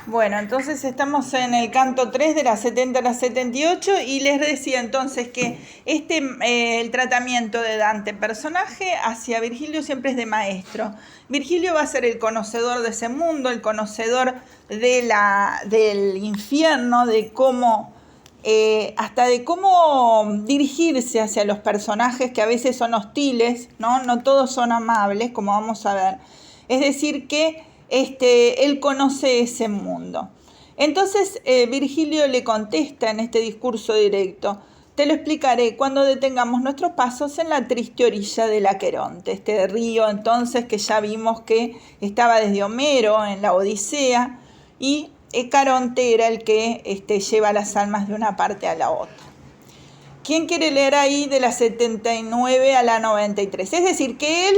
Bueno, entonces estamos en el canto 3 de la 70 a la 78 y les decía entonces que el tratamiento de Dante personaje hacia Virgilio siempre es de maestro. Virgilio va a ser el conocedor de ese mundo, el conocedor del infierno, de cómo, hasta de cómo dirigirse hacia los personajes que a veces son hostiles, ¿no? No todos son amables, como vamos a ver. Es decir que él conoce ese mundo. Entonces Virgilio le contesta en este discurso directo: te lo explicaré cuando detengamos nuestros pasos en la triste orilla del Aqueronte, este río entonces que ya vimos que estaba desde Homero en la Odisea, y Caronte era el que lleva las almas de una parte a la otra. ¿Quién quiere leer ahí de la 79 a la 93? Es decir, que él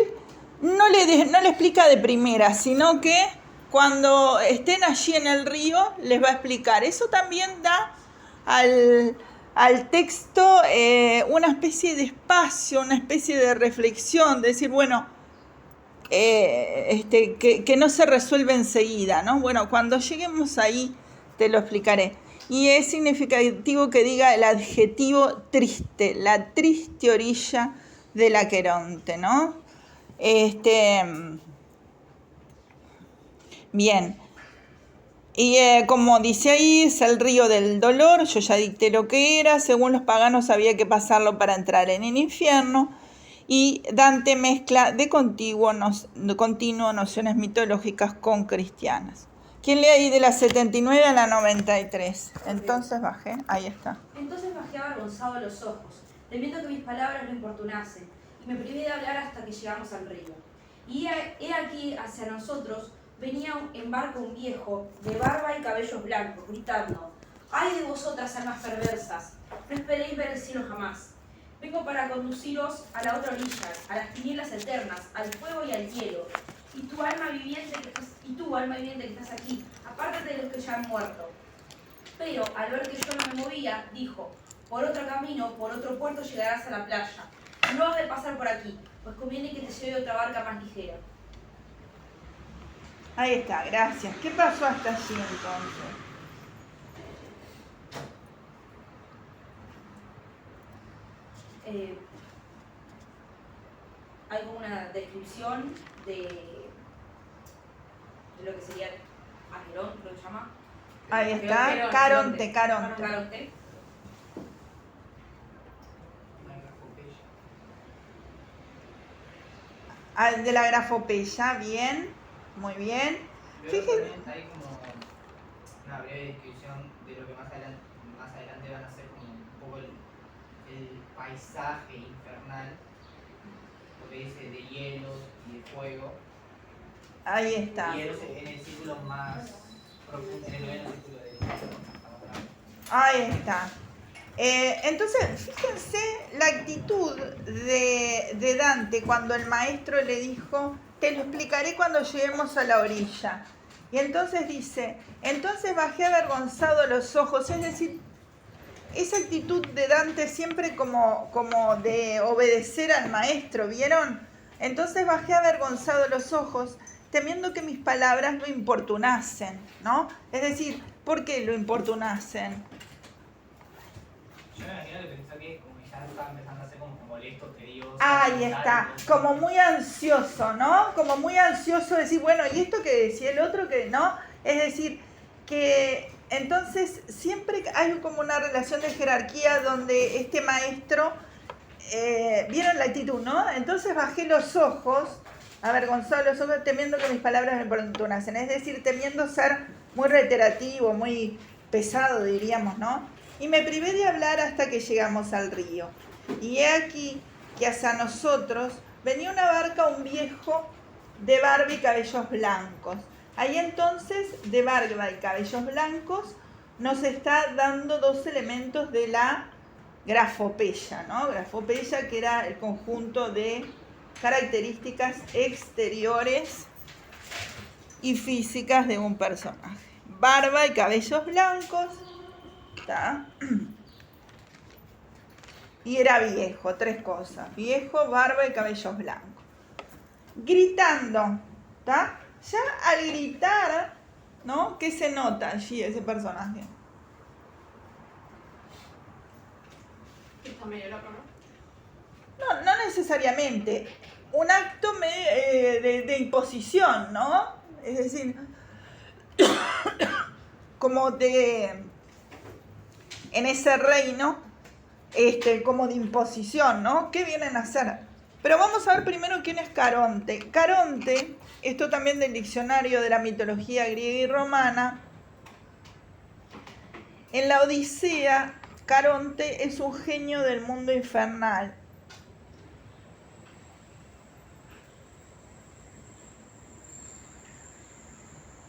no le explica de primera, sino que cuando estén allí en el río les va a explicar. Eso también da al texto una especie de espacio, una especie de reflexión, de decir, bueno, que no se resuelve enseguida, ¿no? Bueno, cuando lleguemos ahí te lo explicaré. Y es significativo que diga el adjetivo triste, la triste orilla del Aqueronte, ¿no? Bien. Y como dice ahí, es el río del dolor. Yo ya dicté lo que era. Según los paganos había que pasarlo para entrar en el infierno. Y Dante mezcla de continuo nociones mitológicas con cristianas. ¿Quién lee ahí de la 79 a la 93? Entonces bajé, ahí está. Entonces bajé avergonzado los ojos, temiendo que mis palabras lo importunasen, y me privé de hablar hasta que llegamos al río. Y he aquí hacia nosotros venía en barco un viejo, de barba y cabellos blancos, gritando: ¡ay de vosotras, almas perversas! No esperéis ver el cielo jamás. Vengo para conduciros a la otra orilla, a las tinieblas eternas, al fuego y al hielo. Y tú, alma viviente que estás aquí, apártate de los que ya han muerto. Pero al ver que yo no me movía, dijo: por otro camino, por otro puerto llegarás a la playa. No has de pasar por aquí, pues conviene que te lleve otra barca más ligera. Ahí está, gracias. ¿Qué pasó hasta allí entonces? Hay como una descripción de lo que sería Aquerón, creo que se llama. Ahí está, Caronte. De la grafopeya, bien, muy bien. Luego también hay como una breve descripción de lo que más adelante van a ser como un poco el paisaje infernal, porque dice de hielos y de fuego. Ahí está. Hielos en el círculo más profundo, en el noveno círculo de Ahí está. Entonces, fíjense la actitud de Dante cuando el maestro le dijo: te lo explicaré cuando lleguemos a la orilla. Y entonces dice: entonces bajé avergonzado los ojos. Es decir, esa actitud de Dante siempre como de obedecer al maestro, ¿vieron? Entonces bajé avergonzado los ojos, temiendo que mis palabras lo importunasen, ¿no? Es decir, ¿por qué lo importunasen? Yo me imagino que pensó que como ya estaba empezando a ser como molesto, tedioso. Ahí está, como muy ansioso, ¿no? Como muy ansioso de decir, bueno, ¿y esto qué decía el otro que no? Es decir, que entonces siempre hay como una relación de jerarquía donde este maestro, ¿vieron la actitud, no? Entonces bajé los ojos, avergonzado los ojos, temiendo que mis palabras me importunasen. Es decir, temiendo ser muy reiterativo, muy pesado, diríamos, ¿no? Y me privé de hablar hasta que llegamos al río. Y he aquí que hacia nosotros venía una barca, un viejo de barba y cabellos blancos. Ahí entonces, de barba y cabellos blancos, nos está dando dos elementos de la grafopeya, ¿no? Grafopeya, que era el conjunto de características exteriores y físicas de un personaje. Barba y cabellos blancos, ¿está? Y era viejo, tres cosas: viejo, barba y cabellos blancos. Gritando, ¿está? Ya al gritar, ¿no? ¿no? ¿Qué se nota allí ese personaje? Está medio loco, ¿no? No necesariamente. Un acto de imposición, ¿no? Es decir, como en ese reino, como de imposición, ¿no? ¿Qué vienen a hacer? Pero vamos a ver primero quién es Caronte. Caronte, esto también del diccionario de la mitología griega y romana. En la Odisea, Caronte es un genio del mundo infernal.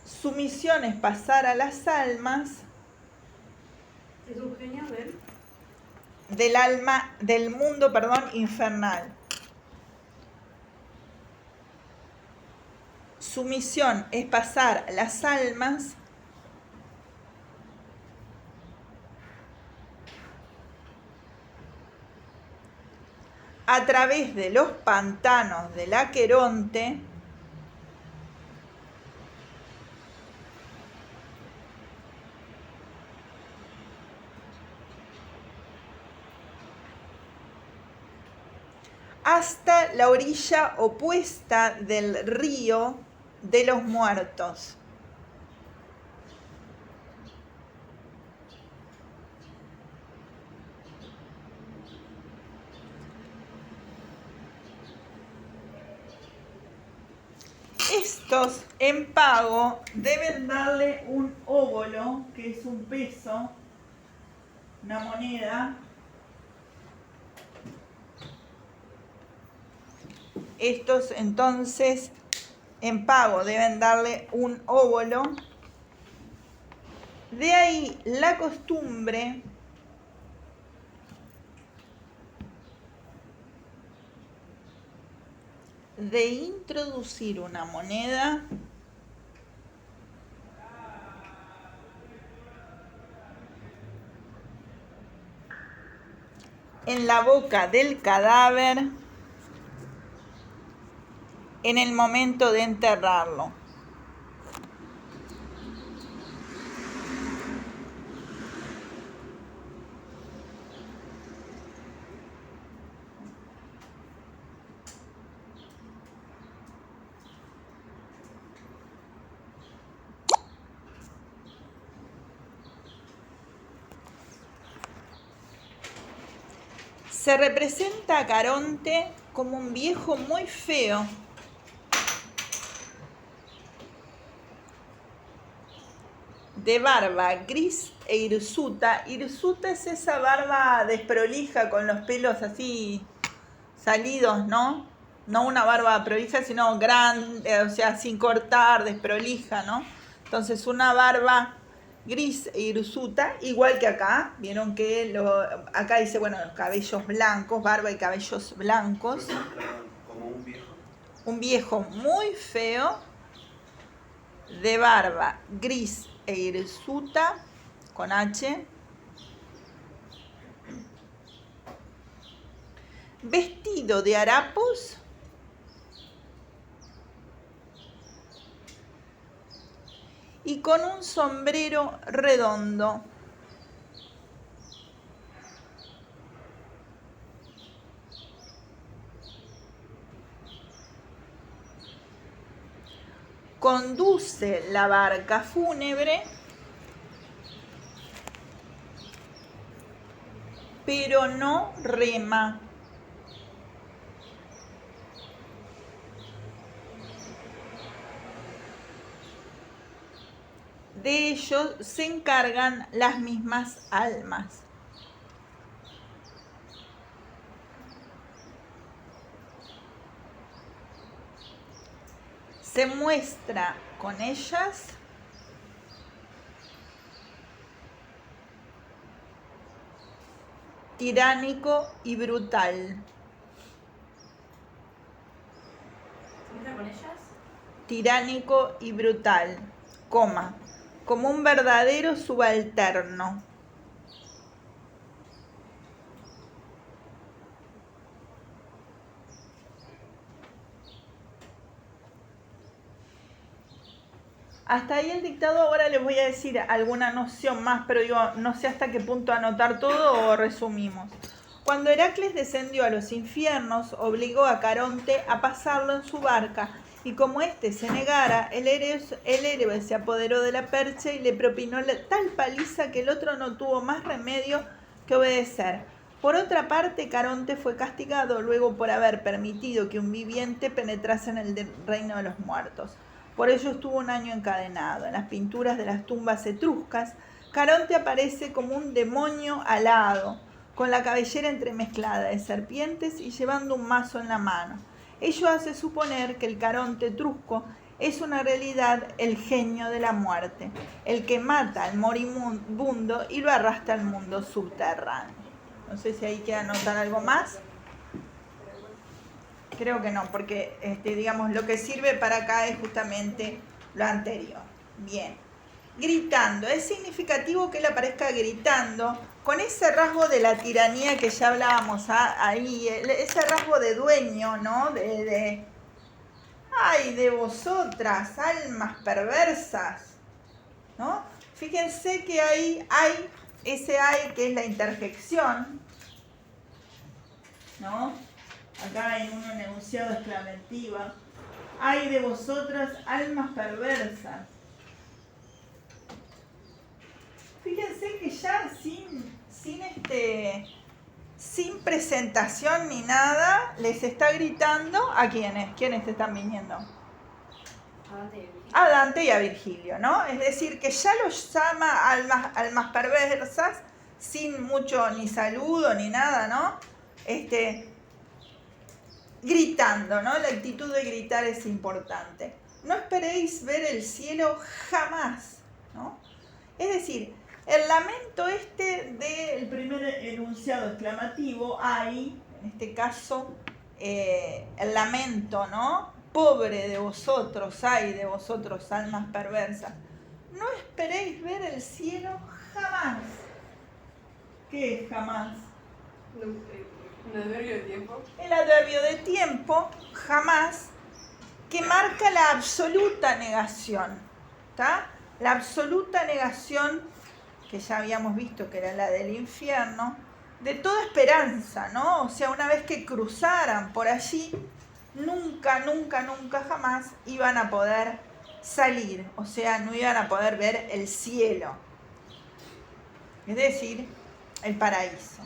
Su misión es pasar a las almas Es un genio del mundo, infernal. Su misión es pasar las almas a través de los pantanos del Aqueronte hasta la orilla opuesta del río de los muertos. Estos en pago deben darle un óbolo, que es un peso, una moneda. Estos entonces en pago deben darle un óbolo. De ahí la costumbre de introducir una moneda en la boca del cadáver en el momento de enterrarlo. Se representa a Caronte como un viejo muy feo, de barba gris e hirsuta. Hirsuta es esa barba desprolija con los pelos así salidos, ¿no? No una barba prolija, sino grande, o sea, sin cortar, desprolija, ¿no? Entonces una barba gris e hirsuta, igual que acá. Vieron que acá dice, bueno, los cabellos blancos, barba y cabellos blancos. Como un viejo. Un viejo muy feo, de barba gris e hirsuta, con H, vestido de harapos y con un sombrero redondo. Conduce la barca fúnebre, pero no rema. De ello se encargan las mismas almas. Se muestra con ellas tiránico y brutal. ¿Se muestra con ellas? Tiránico y brutal, como un verdadero subalterno. Hasta ahí el dictado. Ahora les voy a decir alguna noción más, pero digo, no sé hasta qué punto anotar todo o resumimos. Cuando Heracles descendió a los infiernos, obligó a Caronte a pasarlo en su barca, y como éste se negara, el héroe se apoderó de la percha y le propinó tal paliza que el otro no tuvo más remedio que obedecer. Por otra parte, Caronte fue castigado luego por haber permitido que un viviente penetrase en el reino de los muertos. Por ello estuvo un año encadenado. En las pinturas de las tumbas etruscas, Caronte aparece como un demonio alado, con la cabellera entremezclada de serpientes y llevando un mazo en la mano. Ello hace suponer que el Caronte etrusco es una realidad el genio de la muerte, el que mata al moribundo y lo arrastra al mundo subterráneo. No sé si ahí queda anotar algo más. Creo que no, porque digamos lo que sirve para acá es justamente lo anterior. Bien. Gritando. Es significativo que él aparezca gritando con ese rasgo de la tiranía que ya hablábamos ahí, ese rasgo de dueño, ¿no? ¡Ay, de vosotras, almas perversas! ¿No? Fíjense que ahí hay ese ay que es la interjección, ¿no? Acá en un enunciado exclamativa. ¡Ay de vosotras, almas perversas! Fíjense que ya sin presentación ni nada, les está gritando a quiénes. ¿Quiénes están viniendo? A Dante y a Virgilio, ¿no? Es decir, que ya los llama almas perversas, sin mucho ni saludo ni nada, ¿no? Gritando, ¿no? La actitud de gritar es importante. No esperéis ver el cielo jamás, ¿no? Es decir, el lamento del primer enunciado exclamativo, hay, en este caso, el lamento, ¿no? Pobre de vosotros, ay de vosotros, almas perversas. No esperéis ver el cielo jamás. ¿Qué es jamás? ¿Un adverbio de tiempo? El adverbio de tiempo, jamás, que marca la absoluta negación, ¿está? La absoluta negación, que ya habíamos visto que era la del infierno, de toda esperanza, ¿no? O sea, una vez que cruzaran por allí, nunca, nunca, nunca jamás iban a poder salir, o sea, no iban a poder ver el cielo, es decir, el paraíso.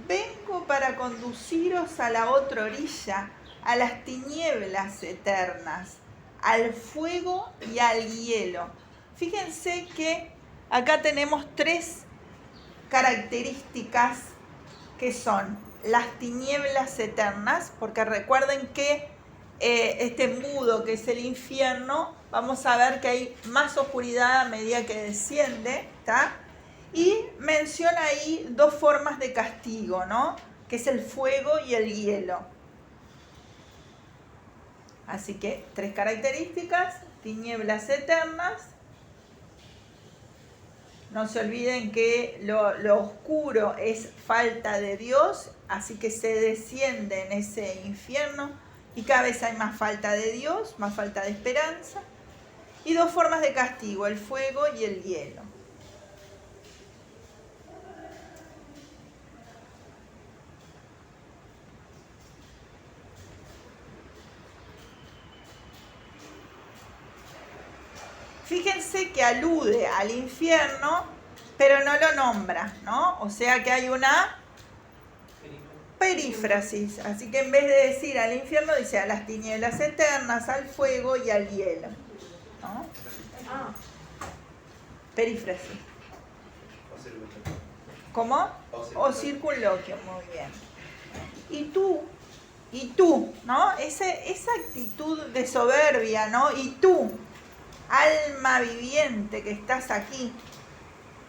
Vengo para conduciros a la otra orilla, a las tinieblas eternas, al fuego y al hielo. Fíjense que acá tenemos tres características que son las tinieblas eternas, porque recuerden que este embudo que es el infierno, vamos a ver que hay más oscuridad a medida que desciende, ¿está? Y menciona ahí dos formas de castigo, ¿no? Que es el fuego y el hielo. Así que tres características: tinieblas eternas. No se olviden que lo oscuro es falta de Dios, así que se desciende en ese infierno y cada vez hay más falta de Dios, más falta de esperanza. Y dos formas de castigo, el fuego y el hielo. Fíjense que alude al infierno, pero no lo nombra, ¿no? O sea que hay una perífrasis. Así que en vez de decir al infierno, dice a las tinieblas eternas, al fuego y al hielo, ¿no? Perífrasis. ¿Cómo? O circunloquio, muy bien. Y tú, ¿no? Esa actitud de soberbia, ¿no? Y tú, alma viviente que estás aquí,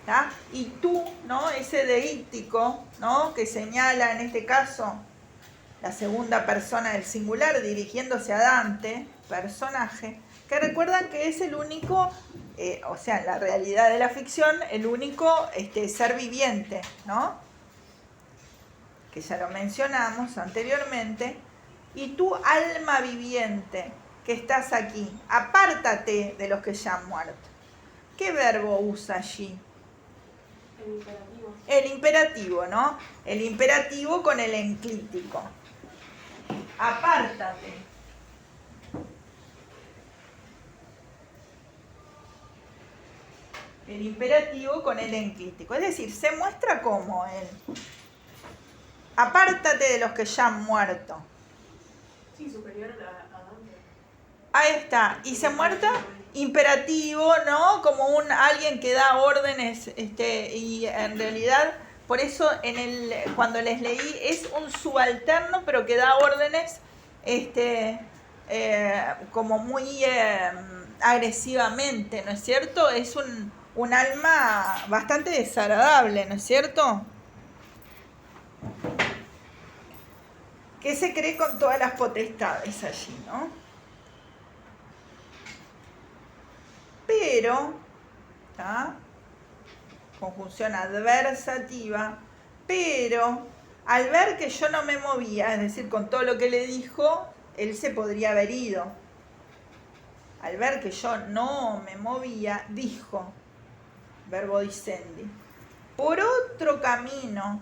¿tá? Y tú, ¿no? Ese deítico, ¿no? Que señala en este caso la segunda persona del singular dirigiéndose a Dante, personaje, que recuerdan que es el único, o sea, en la realidad de la ficción, el único ser viviente, ¿no? Que ya lo mencionamos anteriormente. Y tú, alma viviente, que estás aquí, apártate de los que ya han muerto. ¿Qué verbo usa allí? El imperativo. El imperativo, ¿no? El imperativo con el enclítico. Apártate. El imperativo con el enclítico. Es decir, se muestra como él. Apártate de los que ya han muerto. Sí, superior a Dante. Ahí está. Y se muerta imperativo, ¿no? Como alguien que da órdenes, y en realidad, por eso cuando les leí, es un subalterno, pero que da órdenes, como muy agresivamente, ¿no es cierto? Es un alma bastante desagradable, ¿no es cierto? Que se cree con todas las potestades allí, ¿no? Pero, ¿tá? Conjunción adversativa, pero al ver que yo no me movía, es decir, con todo lo que le dijo, él se podría haber ido. Al ver que yo no me movía, dijo, verbo dicendi, por otro camino,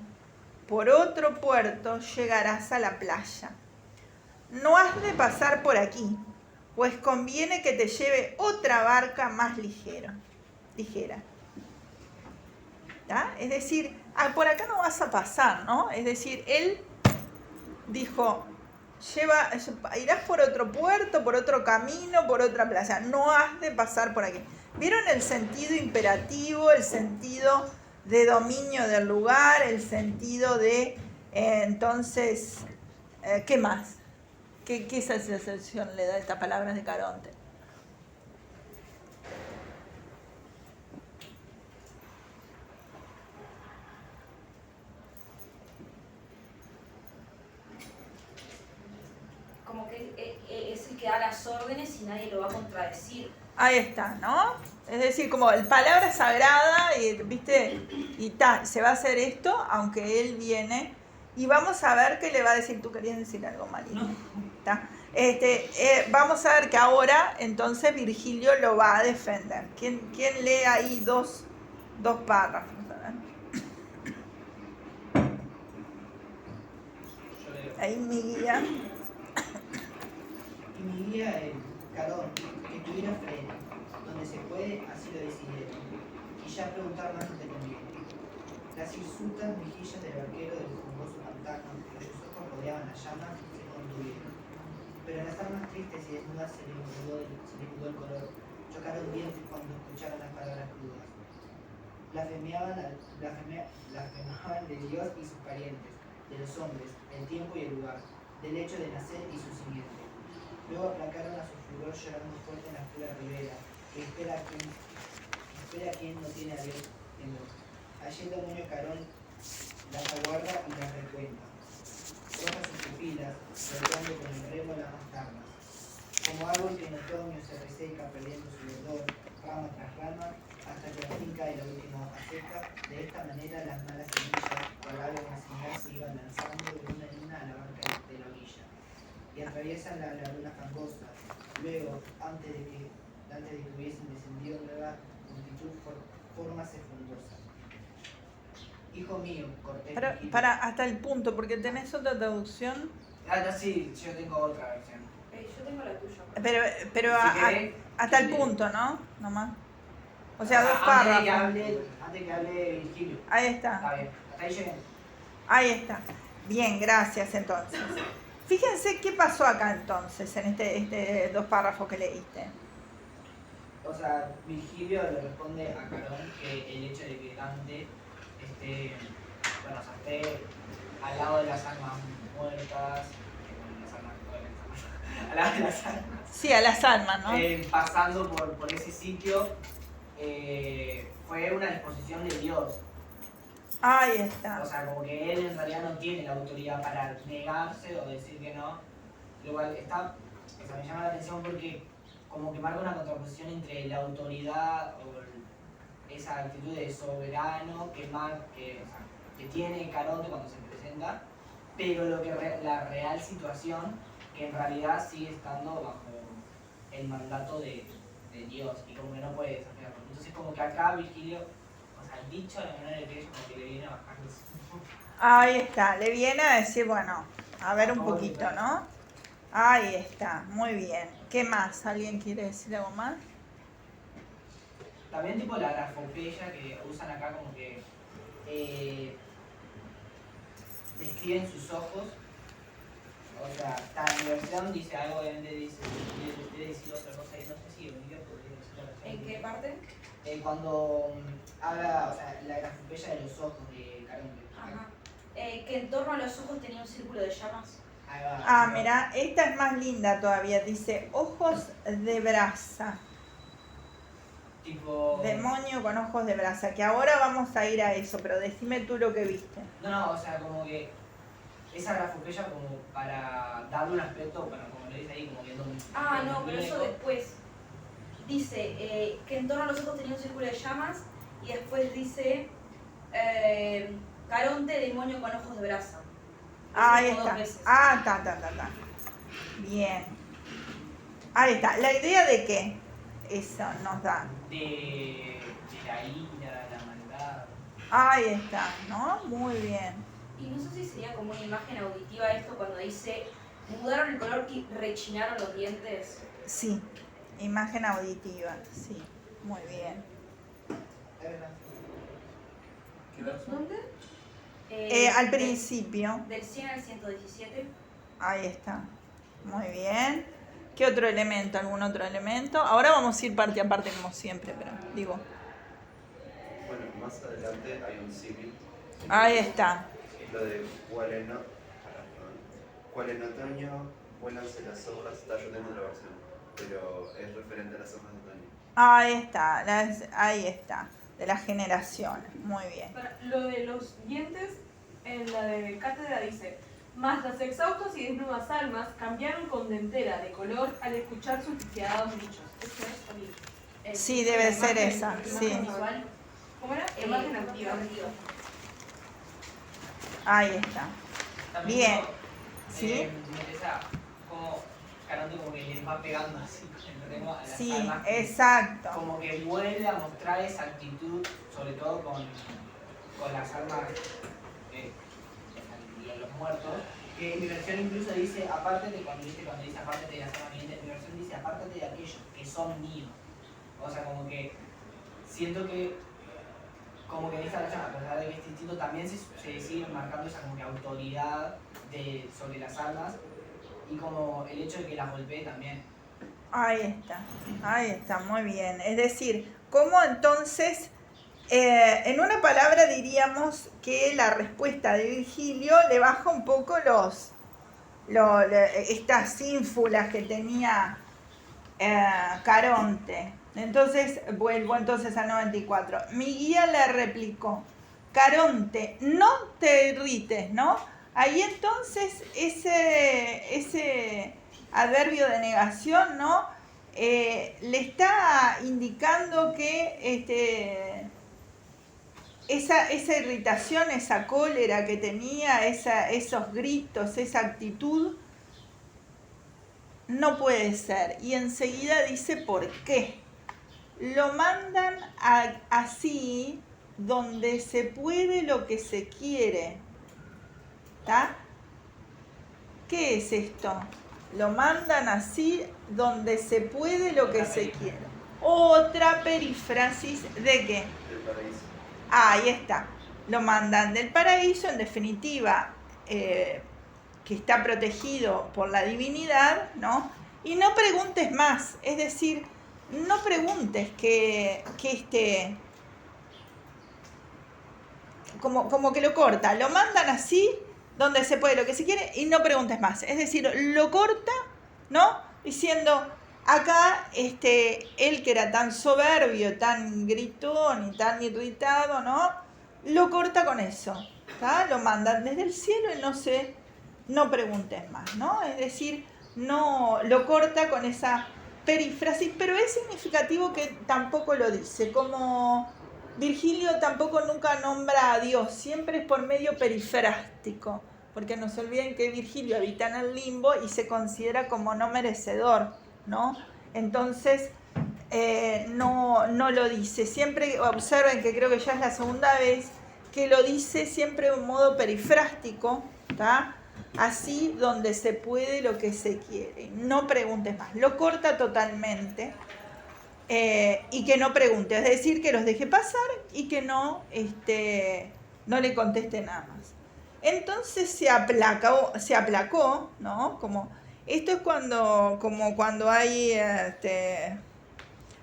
por otro puerto llegarás a la playa. No has de pasar por aquí, pues conviene que te lleve otra barca más ligera. ¿Tá? Es decir, por acá no vas a pasar, ¿no? Es decir, él dijo, irás por otro puerto, por otro camino, por otra playa. No has de pasar por aquí. ¿Vieron el sentido imperativo, el sentido de dominio del lugar, el sentido de, entonces, ¿qué más? ¿Qué sensación le da esta palabra de Caronte? Como que es el que da las órdenes y nadie lo va a contradecir. Ahí está, ¿no? Es decir, como el palabra sagrada, ¿viste? Y se va a hacer esto, aunque él viene. Y vamos a ver qué le va a decir. Tú querías decir algo, Marina. No. ¿Tá? Vamos a ver que ahora, entonces, Virgilio lo va a defender. ¿Quién lee ahí dos párrafos? A ver. Yo leo. Ahí mi guía. Y mi guía el Carón, que tuviera freno, donde se puede, así lo decidieron, y ya preguntar más no te conviene. Las hirsutas mejillas del barquero del jugoso pantano, cuyos ojos rodeaban las llamas, se contuvieron. Pero en las armas tristes y desnudas se les mudó el color, chocaron dientes cuando escucharon las palabras crudas. Blasfemaban de Dios y sus parientes, de los hombres, el tiempo y el lugar, del hecho de nacer y su simiente. Luego aplacaron a su furor llorando fuerte en la oscura ribera, que espera a quien no tiene a Dios temor. Allí el demonio Carón las aguarda y las recuenta. Roja sus pupilas, golpeando con el remo las más armas. Como árbol que en otoño se reseca perdiendo su verdor, rama tras rama, hasta que al fin cae la última hoja seca. De esta manera las malas semillas, por la vecindad, se iban lanzando de una en una a la barca de la orilla, y atraviesan la laguna fangosta. Luego, antes de que hubiesen descendido nueva multitud formas fecundosas. Hijo mío, Cortés. Para hasta el punto, porque tenés otra traducción. No, sí, yo tengo otra versión. Yo tengo la tuya. Pero Si querés, hasta el lee. punto, ¿no? Nomás. O sea, dos Antes párrafos. Antes que hable Virgilio. Ahí está. Está bien, hasta ahí llegué. Ahí está. Bien, gracias entonces. Fíjense qué pasó acá entonces, en este dos párrafos que leíste. O sea, Virgilio le responde a Carón que el hecho de que Dante esté, bueno, o sea, esté al lado de las almas muertas, las almas, al lado de las almas, Sí, a las almas, ¿no? pasando por ese sitio, fue una disposición de Dios. Ahí O está. sea, como que él en realidad no tiene la autoridad para negarse o decir que no. Lo cual está, o sea, me llama la atención porque como que marca una contraposición entre la autoridad o esa actitud de soberano que tiene Caronte cuando se presenta, pero la real situación que en realidad sigue estando bajo el mandato de Dios y como que no puede desafiarlo. Entonces como que acá Virgilio, o sea, dicho de manera que ellos como que le viene a bajar los... Ahí está, le viene a decir, bueno, a ver un poquito, ¿no? Ahí está, muy bien. ¿Qué más? ¿Alguien quiere decir algo más? También tipo la grafopeya que usan acá como que describen sus ojos. O sea, la versión dice algo, obviamente debe decir otra cosa y no sé si Emilio podría decir la versión. ¿En qué parte? Cuando habla, o sea, la grafopeya de los ojos de Caronte. Ajá. Que en torno a los ojos tenía un círculo de llamas. Ahí va. Ah, mira, esta es más linda todavía. Dice, ojos de brasa. Tipo... Demonio con ojos de brasa. Que ahora vamos a ir a eso, pero decime tú lo que viste. No, o sea, como que esa grafopeya como para darle un aspecto, bueno, como lo dice ahí, como viendo un... Ah, no, pero eso después. Dice que en torno a los ojos tenía un círculo de llamas y después dice Caronte, demonio con ojos de brasa. Ahí Eso está. dos veces. Ah, ta. Bien. Ahí está. ¿La idea de qué? Eso nos da. De la ira, la maldad. Ahí está, ¿no? Muy bien. Y no sé si sería como una imagen auditiva esto cuando dice mudaron el color y rechinaron los dientes. Sí. Imagen auditiva. Sí. Muy bien. Es verdad. ¿Qué versión? ¿Dónde? Al principio. Del 100 al 117. Ahí está. Muy bien. ¿Qué otro elemento? ¿Algún otro elemento? Ahora vamos a ir parte a parte como siempre, pero digo. Bueno, más adelante hay un símil. Ahí está. Lo de cuál en otoño vuelanse las hojas, está, yo tengo otra versión, pero es referente a las hojas de otoño. Ahí está. Ahí está. De las generaciones. Muy bien. Lo de los dientes, en la de cátedra dice, mas las exhaustas y desnudas almas cambiaron con dentera de color al escuchar sus piados dichos. ¿Eso es también? Sí, debe ser imagen- esa. imagen Sí. Visual. ¿Cómo era? Imagen auditiva. Ahí está. También Bien. como, ¿Sí? me interesa como Caronte como que le va pegando así a las Sí, almas. exacto. Como que vuelve a mostrar esa actitud, sobre todo con las almas y los muertos. Que mi versión incluso dice, aparte de cuando dice aparte de las almas vivientes, mi versión dice aparte de aquellos que son míos. O sea, como que siento que como que en esta versión, a pesar de que es distinto, también se sigue marcando esa como que autoridad sobre las almas y como el hecho de que las golpee también. Ahí está, muy bien. Es decir, ¿cómo entonces, en una palabra diríamos que la respuesta de Virgilio le baja un poco estas ínfulas que tenía Caronte? Entonces, vuelvo entonces al 94. Mi guía le replicó, Caronte, no te irrites, ¿no? Ahí entonces ese adverbio de negación, ¿no? Le está indicando que esa irritación, esa cólera que tenía, esos gritos, esa actitud, no puede ser. Y enseguida dice por qué. Lo mandan así donde se puede lo que se quiere. ¿Está? ¿Qué es esto? Lo mandan así donde se puede lo que se quiere. Otra perífrasis de qué. Del paraíso. Ahí está. Lo mandan del paraíso, en definitiva, que está protegido por la divinidad, ¿no? Y no preguntes más, es decir, no preguntes como que lo corta, lo mandan así, donde se puede lo que se quiere, y no preguntes más. Es decir, lo corta, ¿no? Diciendo, acá, él que era tan soberbio, tan gritón y tan irritado, ¿no? Lo corta con eso, ¿tá? Lo mandan desde el cielo y no preguntes más, ¿no? Es decir, no lo corta con esa perífrasis, pero es significativo que tampoco lo dice, como Virgilio tampoco nunca nombra a Dios, siempre es por medio perifrástico, porque no se olviden que Virgilio habita en el limbo y se considera como no merecedor, ¿no? Entonces, no lo dice. Siempre observen que creo que ya es la segunda vez que lo dice siempre de un modo perifrástico, ¿tá? Así donde se puede lo que se quiere. No preguntes más. Lo corta totalmente y que no pregunte. Es decir, que los deje pasar y que no le conteste nada más. Entonces se aplacó, ¿no? Esto es como cuando hay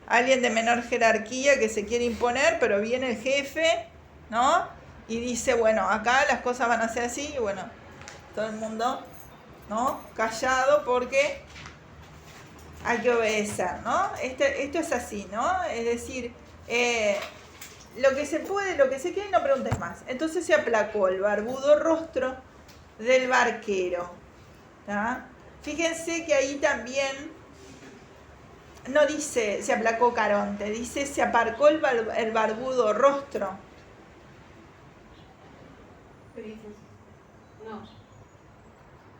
alguien de menor jerarquía que se quiere imponer, pero viene el jefe, ¿no? Y dice, bueno, acá las cosas van a ser así, y bueno, todo el mundo, ¿no? Callado porque hay que obedecer, ¿no? Esto es así, ¿no? Es decir, lo que se puede, lo que se quiere, no preguntes más. Entonces se aplacó el barbudo rostro del barquero, ¿tá? Fíjense que ahí también no dice se aplacó Caronte, dice se aparcó el barbudo rostro. ¿Qué dices? No.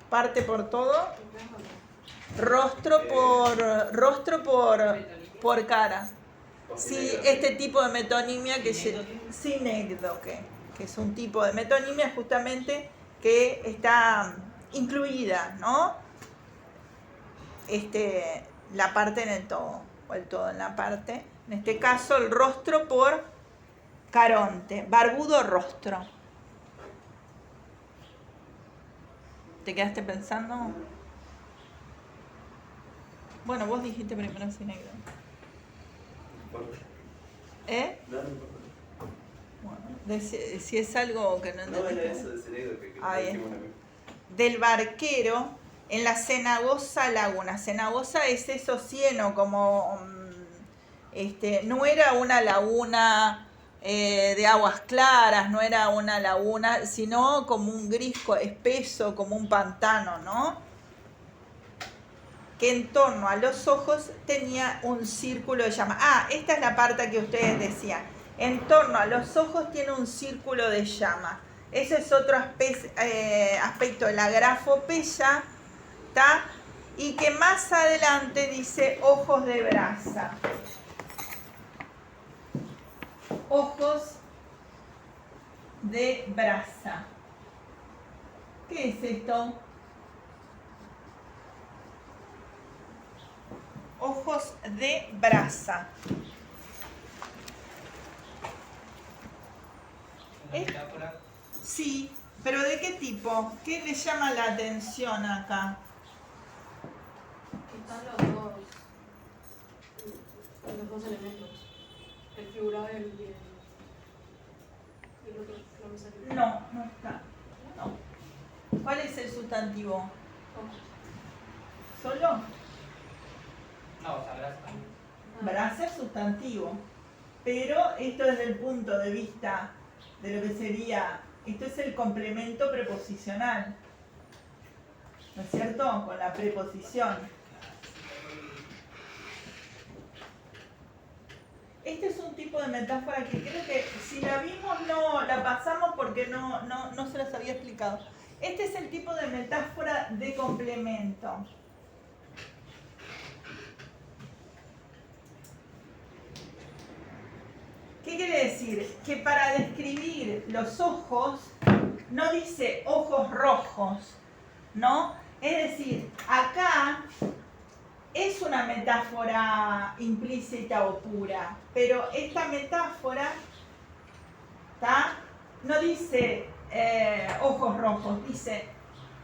Parte por todo, rostro por cara. Sí, este tipo de metonimia que sinécdoque, que es un tipo de metonimia justamente que está incluida, ¿no? La parte en el todo, o el todo en la parte. En este caso, el rostro por Caronte, barbudo rostro. ¿Te quedaste pensando? Bueno, vos dijiste primero sinécdoque. ¿Eh? No, no importa. Bueno, si es algo que no No, era entendiste. eso de cerebro que Ahí dijimos una vez. Del barquero en la cenagosa laguna. Cenagosa es eso cieno, como no era una laguna de aguas claras, no era una laguna, sino como un gris espeso, como un pantano, ¿no? Que en torno a los ojos tenía un círculo de llama. Ah, esta es la parte que ustedes decían. En torno a los ojos tiene un círculo de llama. Ese es otro aspecto de la grafopeya, ¿tá? Y que más adelante dice ojos de brasa. Ojos de brasa. ¿Qué es esto? Ojos de brasa. Una metáfora. Sí, pero ¿de qué tipo? ¿Qué le llama la atención acá? Están los dos elementos. El figurado y el otro, no me salió. No está. No. ¿Cuál es el sustantivo? Ojos. ¿Solo? No, o sea, brasa también. Brasa es sustantivo. Pero esto desde el punto de vista de lo que sería, esto es el complemento preposicional, ¿no es cierto? Con la preposición. Este es un tipo de metáfora que creo que si la vimos no la pasamos porque no se las había explicado. Este es el tipo de metáfora de complemento. ¿Qué quiere decir? Que para describir los ojos, no dice ojos rojos, ¿no? Es decir, acá es una metáfora implícita o pura, pero esta metáfora, ¿tá? No dice ojos rojos, dice,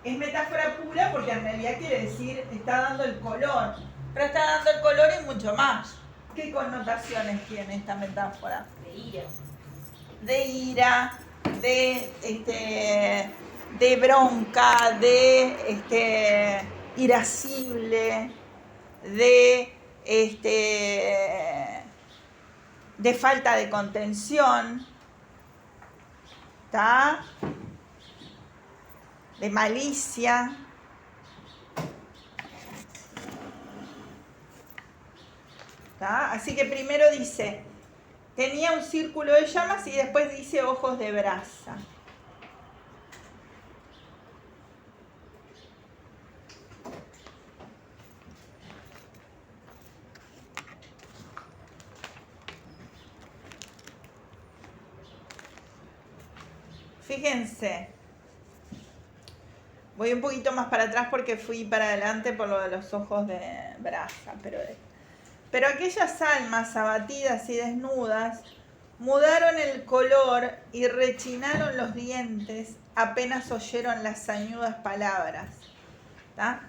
es metáfora pura porque en realidad quiere decir, está dando el color, pero está dando el color y mucho más. ¿Qué connotaciones tiene esta metáfora? De ira. De ira, de bronca, de irascible, de falta de contención, ¿tá? De malicia. ¿Tá? Así que primero dice, tenía un círculo de llamas y después dice ojos de brasa. Fíjense. Voy un poquito más para atrás porque fui para adelante por lo de los ojos de brasa. Pero aquellas almas abatidas y desnudas mudaron el color y rechinaron los dientes apenas oyeron las sañudas palabras. ¿Tá?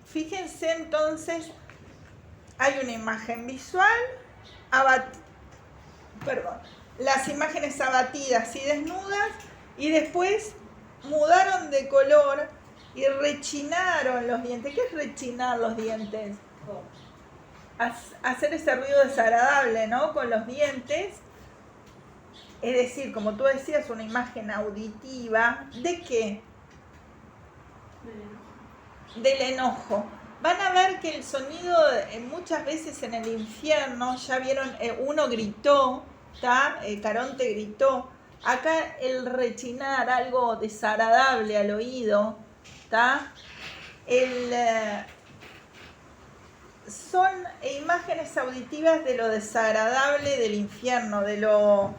Fíjense entonces, hay una imagen visual, las imágenes abatidas y desnudas, y después mudaron de color y rechinaron los dientes. ¿Qué es rechinar los dientes? Hacer ese ruido desagradable, ¿no? Con los dientes. Es decir, como tú decías, una imagen auditiva. ¿De qué? Del enojo. Van a ver que el sonido muchas veces en el infierno, ya vieron, uno gritó, ¿tá? Caronte gritó. Acá el rechinar, algo desagradable al oído, ¿tá? Son imágenes auditivas de lo desagradable del infierno, de lo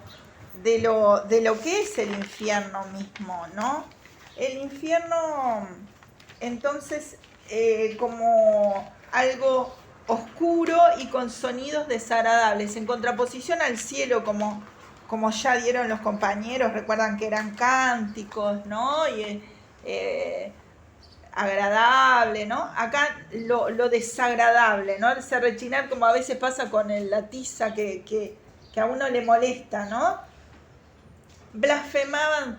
que es el infierno mismo, ¿no? El infierno, entonces, como algo oscuro y con sonidos desagradables, en contraposición al cielo, como ya dieron los compañeros, recuerdan que eran cánticos, ¿no? Y agradable, ¿no? Acá lo desagradable, ¿no? Ese rechinar, como a veces pasa con la tiza que a uno le molesta, ¿no? Blasfemaban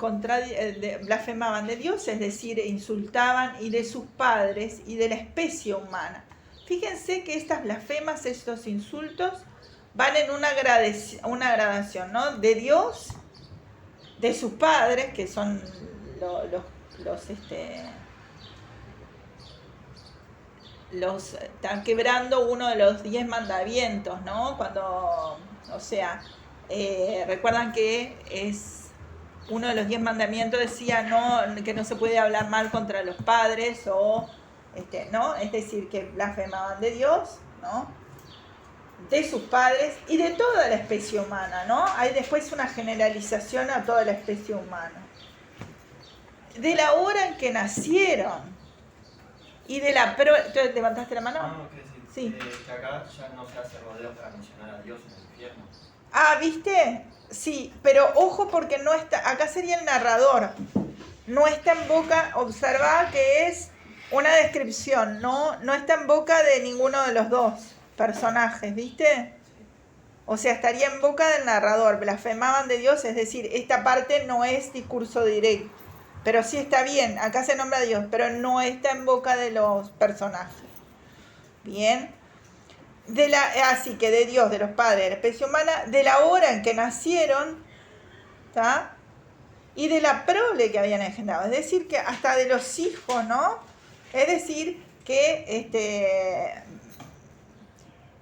de Dios, es decir, insultaban, y de sus padres y de la especie humana. Fíjense que estas blasfemas, estos insultos, van en una gradación, ¿no? De Dios, de sus padres, que son están quebrando uno de los 10 mandamientos, ¿no? Cuando, recuerdan que es uno de los 10 mandamientos, decía que no se puede hablar mal contra los padres, ¿no? Es decir, que blasfemaban de Dios, ¿no? De sus padres y de toda la especie humana, ¿no? Hay después una generalización a toda la especie humana. De la hora en que nacieron y de la... ¿Tú levantaste la mano? No, quiero decir, sí. Que acá ya no se hace rodeo para mencionar a Dios en el infierno. Ah, ¿viste? Sí, pero ojo porque no está... Acá sería el narrador. No está en boca, observa que es una descripción, no está en boca de ninguno de los dos personajes, ¿viste? O sea, estaría en boca del narrador. Blasfemaban de Dios, es decir, esta parte no es discurso directo. Pero sí está bien, acá se nombra a Dios, pero no está en boca de los personajes. Bien. Así que de Dios, de los padres, de la especie humana, de la hora en que nacieron, ¿tá? Y de la prole que habían engendrado. Es decir, que hasta de los hijos, ¿no? Es decir, que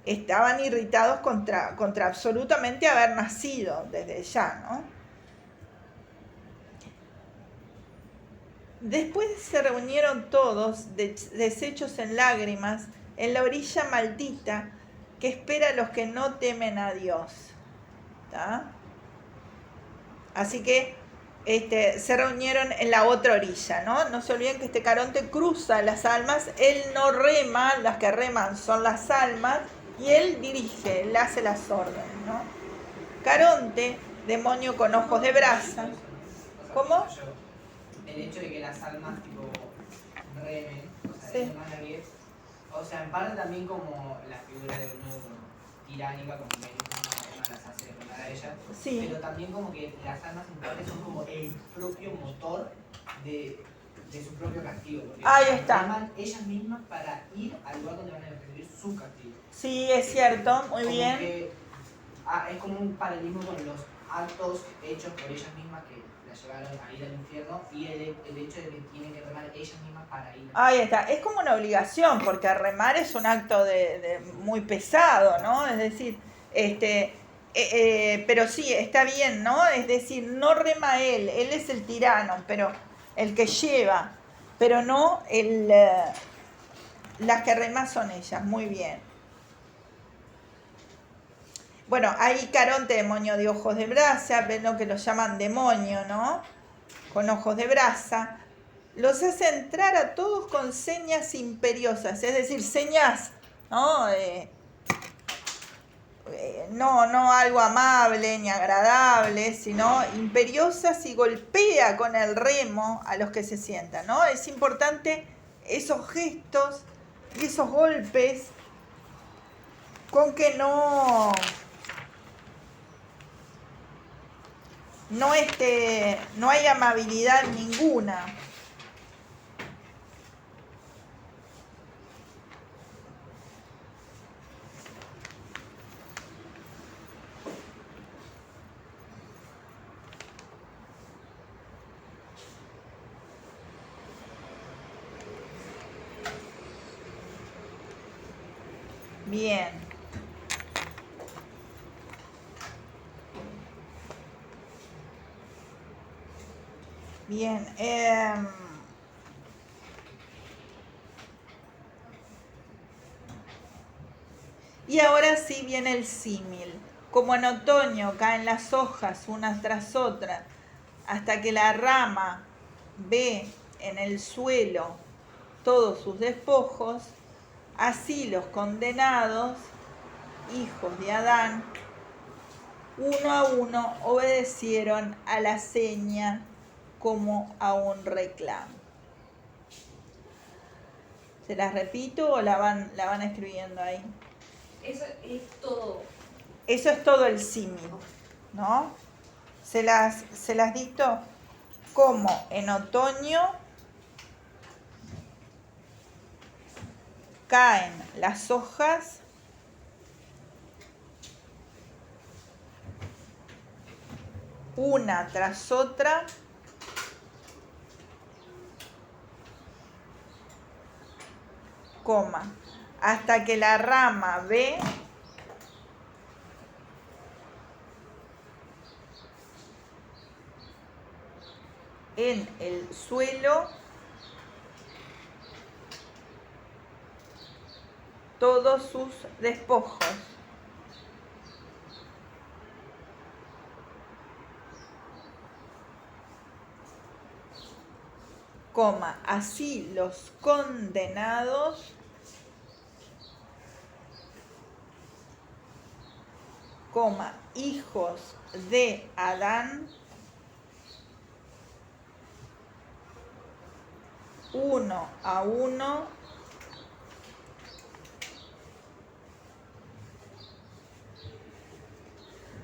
estaban irritados contra absolutamente haber nacido desde ya, ¿no? Después se reunieron todos, deshechos en lágrimas, en la orilla maldita que espera a los que no temen a Dios. ¿Tá? Así que se reunieron en la otra orilla, ¿no? No se olviden que Caronte cruza las almas, él no rema, las que reman son las almas, y él dirige, él hace las órdenes, ¿no? Caronte, demonio con ojos de brasa. ¿Cómo? El hecho de que las almas tipo remen, sí. Eso más que en parte también como la figura de uno tiránica, como que las hace recordar a ella, sí. Pero también como que las almas en parte son como el propio motor de su propio castigo. Ahí está. Reman ellas mismas para ir al lugar donde van a recibir su castigo. Sí, es cierto, muy como bien. Que, es como un paralelismo con los actos hechos por ellas mismas que llevaron a ir al infierno, y el hecho de que tienen que remar ellas mismas para ir. Ahí está, es como una obligación, porque remar es un acto muy pesado, ¿no? Es decir, pero sí, está bien, ¿no? Es decir, no rema él es el tirano, pero el que lleva, pero no las que reman son ellas, muy bien. Bueno, ahí Caronte, demonio de ojos de brasa, ven lo que lo llaman demonio, ¿no? con ojos de brasa, los hace entrar a todos con señas imperiosas, es decir, señas, ¿no? No algo amable ni agradable, sino imperiosas, y golpea con el remo a los que se sientan, ¿no? Es importante esos gestos y esos golpes con que no hay amabilidad ninguna. Bien. Bien. Y ahora sí viene el símil. Como en otoño caen las hojas unas tras otras hasta que la rama ve en el suelo todos sus despojos, así los condenados, hijos de Adán, uno a uno obedecieron a la seña como a un reclamo. ¿Se las repito o la van escribiendo ahí? Eso es todo. Eso es todo el símil, ¿no? Se las dicto como en otoño caen las hojas una tras otra coma, hasta que la rama ve en el suelo todos sus despojos. Coma, así los condenados coma, hijos de Adán, uno a uno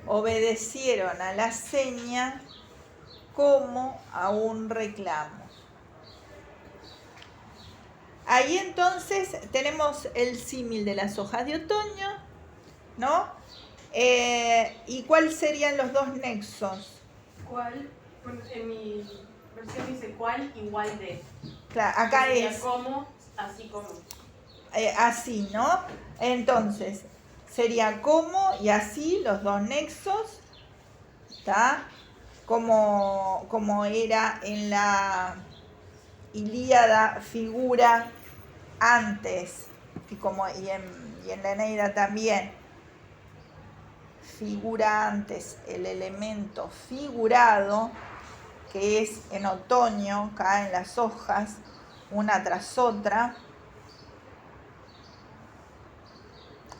obedecieron a la seña como a un reclamo. Ahí entonces tenemos el símil de las hojas de otoño, ¿no? ¿Y cuáles serían los dos nexos? ¿Cuál? En mi versión dice cuál igual de. Claro, acá Sería es como, así como. así, ¿no? Entonces, sería como y así los dos nexos, ¿está? Como era en la Ilíada, figura antes, y en la Eneida también, figura antes el elemento figurado, que es en otoño, caen las hojas una tras otra,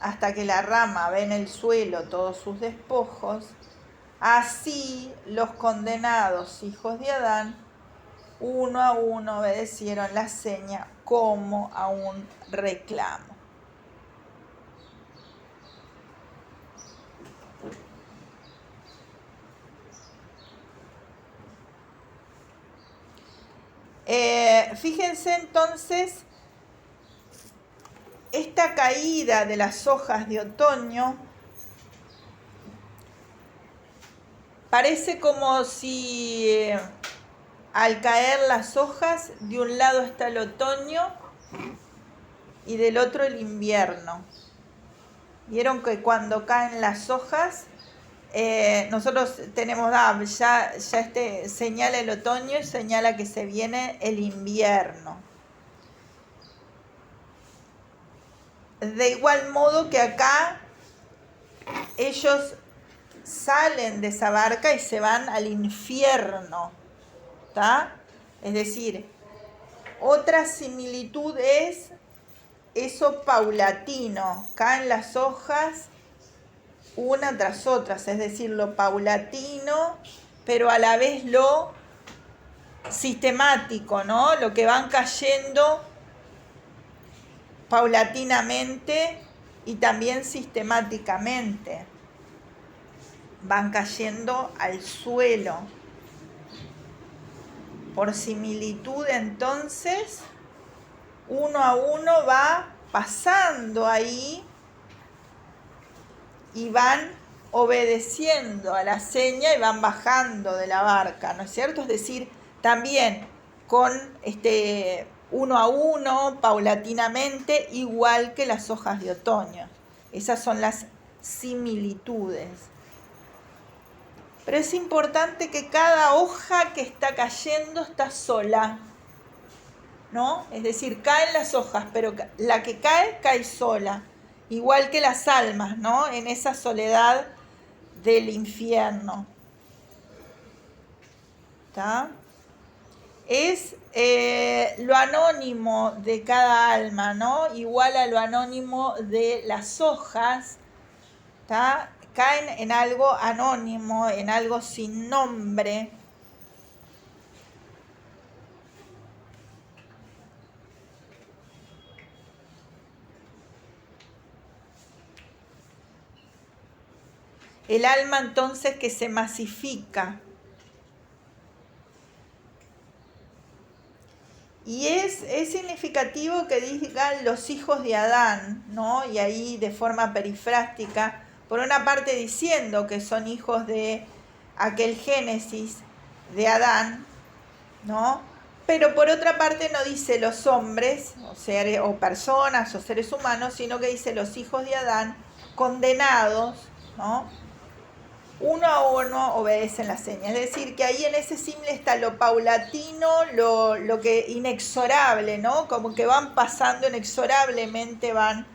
hasta que la rama ve en el suelo todos sus despojos. Así los condenados hijos de Adán, uno a uno obedecieron la seña como a un reclamo. Fíjense entonces, esta caída de las hojas de otoño parece como si al caer las hojas, de un lado está el otoño y del otro el invierno. Vieron que cuando caen las hojas, nosotros tenemos, ya señala el otoño y señala que se viene el invierno. De igual modo que acá ellos salen de esa barca y se van al infierno, ¿Está? Es decir, otra similitud es eso paulatino, caen las hojas una tras otra, es decir, lo paulatino, pero a la vez lo sistemático, ¿no? Lo que van cayendo paulatinamente y también sistemáticamente. Van cayendo al suelo. Por similitud, entonces, uno a uno va pasando ahí y van obedeciendo a la seña y van bajando de la barca, ¿no es cierto? Es decir, también con uno a uno, paulatinamente, igual que las hojas de otoño. Esas son las similitudes. Pero es importante que cada hoja que está cayendo está sola, ¿no? Es decir, caen las hojas, pero la que cae, cae sola. Igual que las almas, ¿no? En esa soledad del infierno. ¿Está? Es lo anónimo de cada alma, ¿no? Igual a lo anónimo de las hojas, ¿está? Caen en algo anónimo, en algo sin nombre. El alma entonces que se masifica. Y es significativo que digan los hijos de Adán, ¿no? Y ahí de forma perifrástica, por una parte diciendo que son hijos de aquel Génesis de Adán, ¿no? Pero por otra parte no dice los hombres, o personas, o seres humanos, sino que dice los hijos de Adán condenados, ¿no? Uno a uno obedecen las señas. Es decir, que ahí en ese símil está lo paulatino, lo que inexorable, ¿no? Como que van pasando inexorablemente, van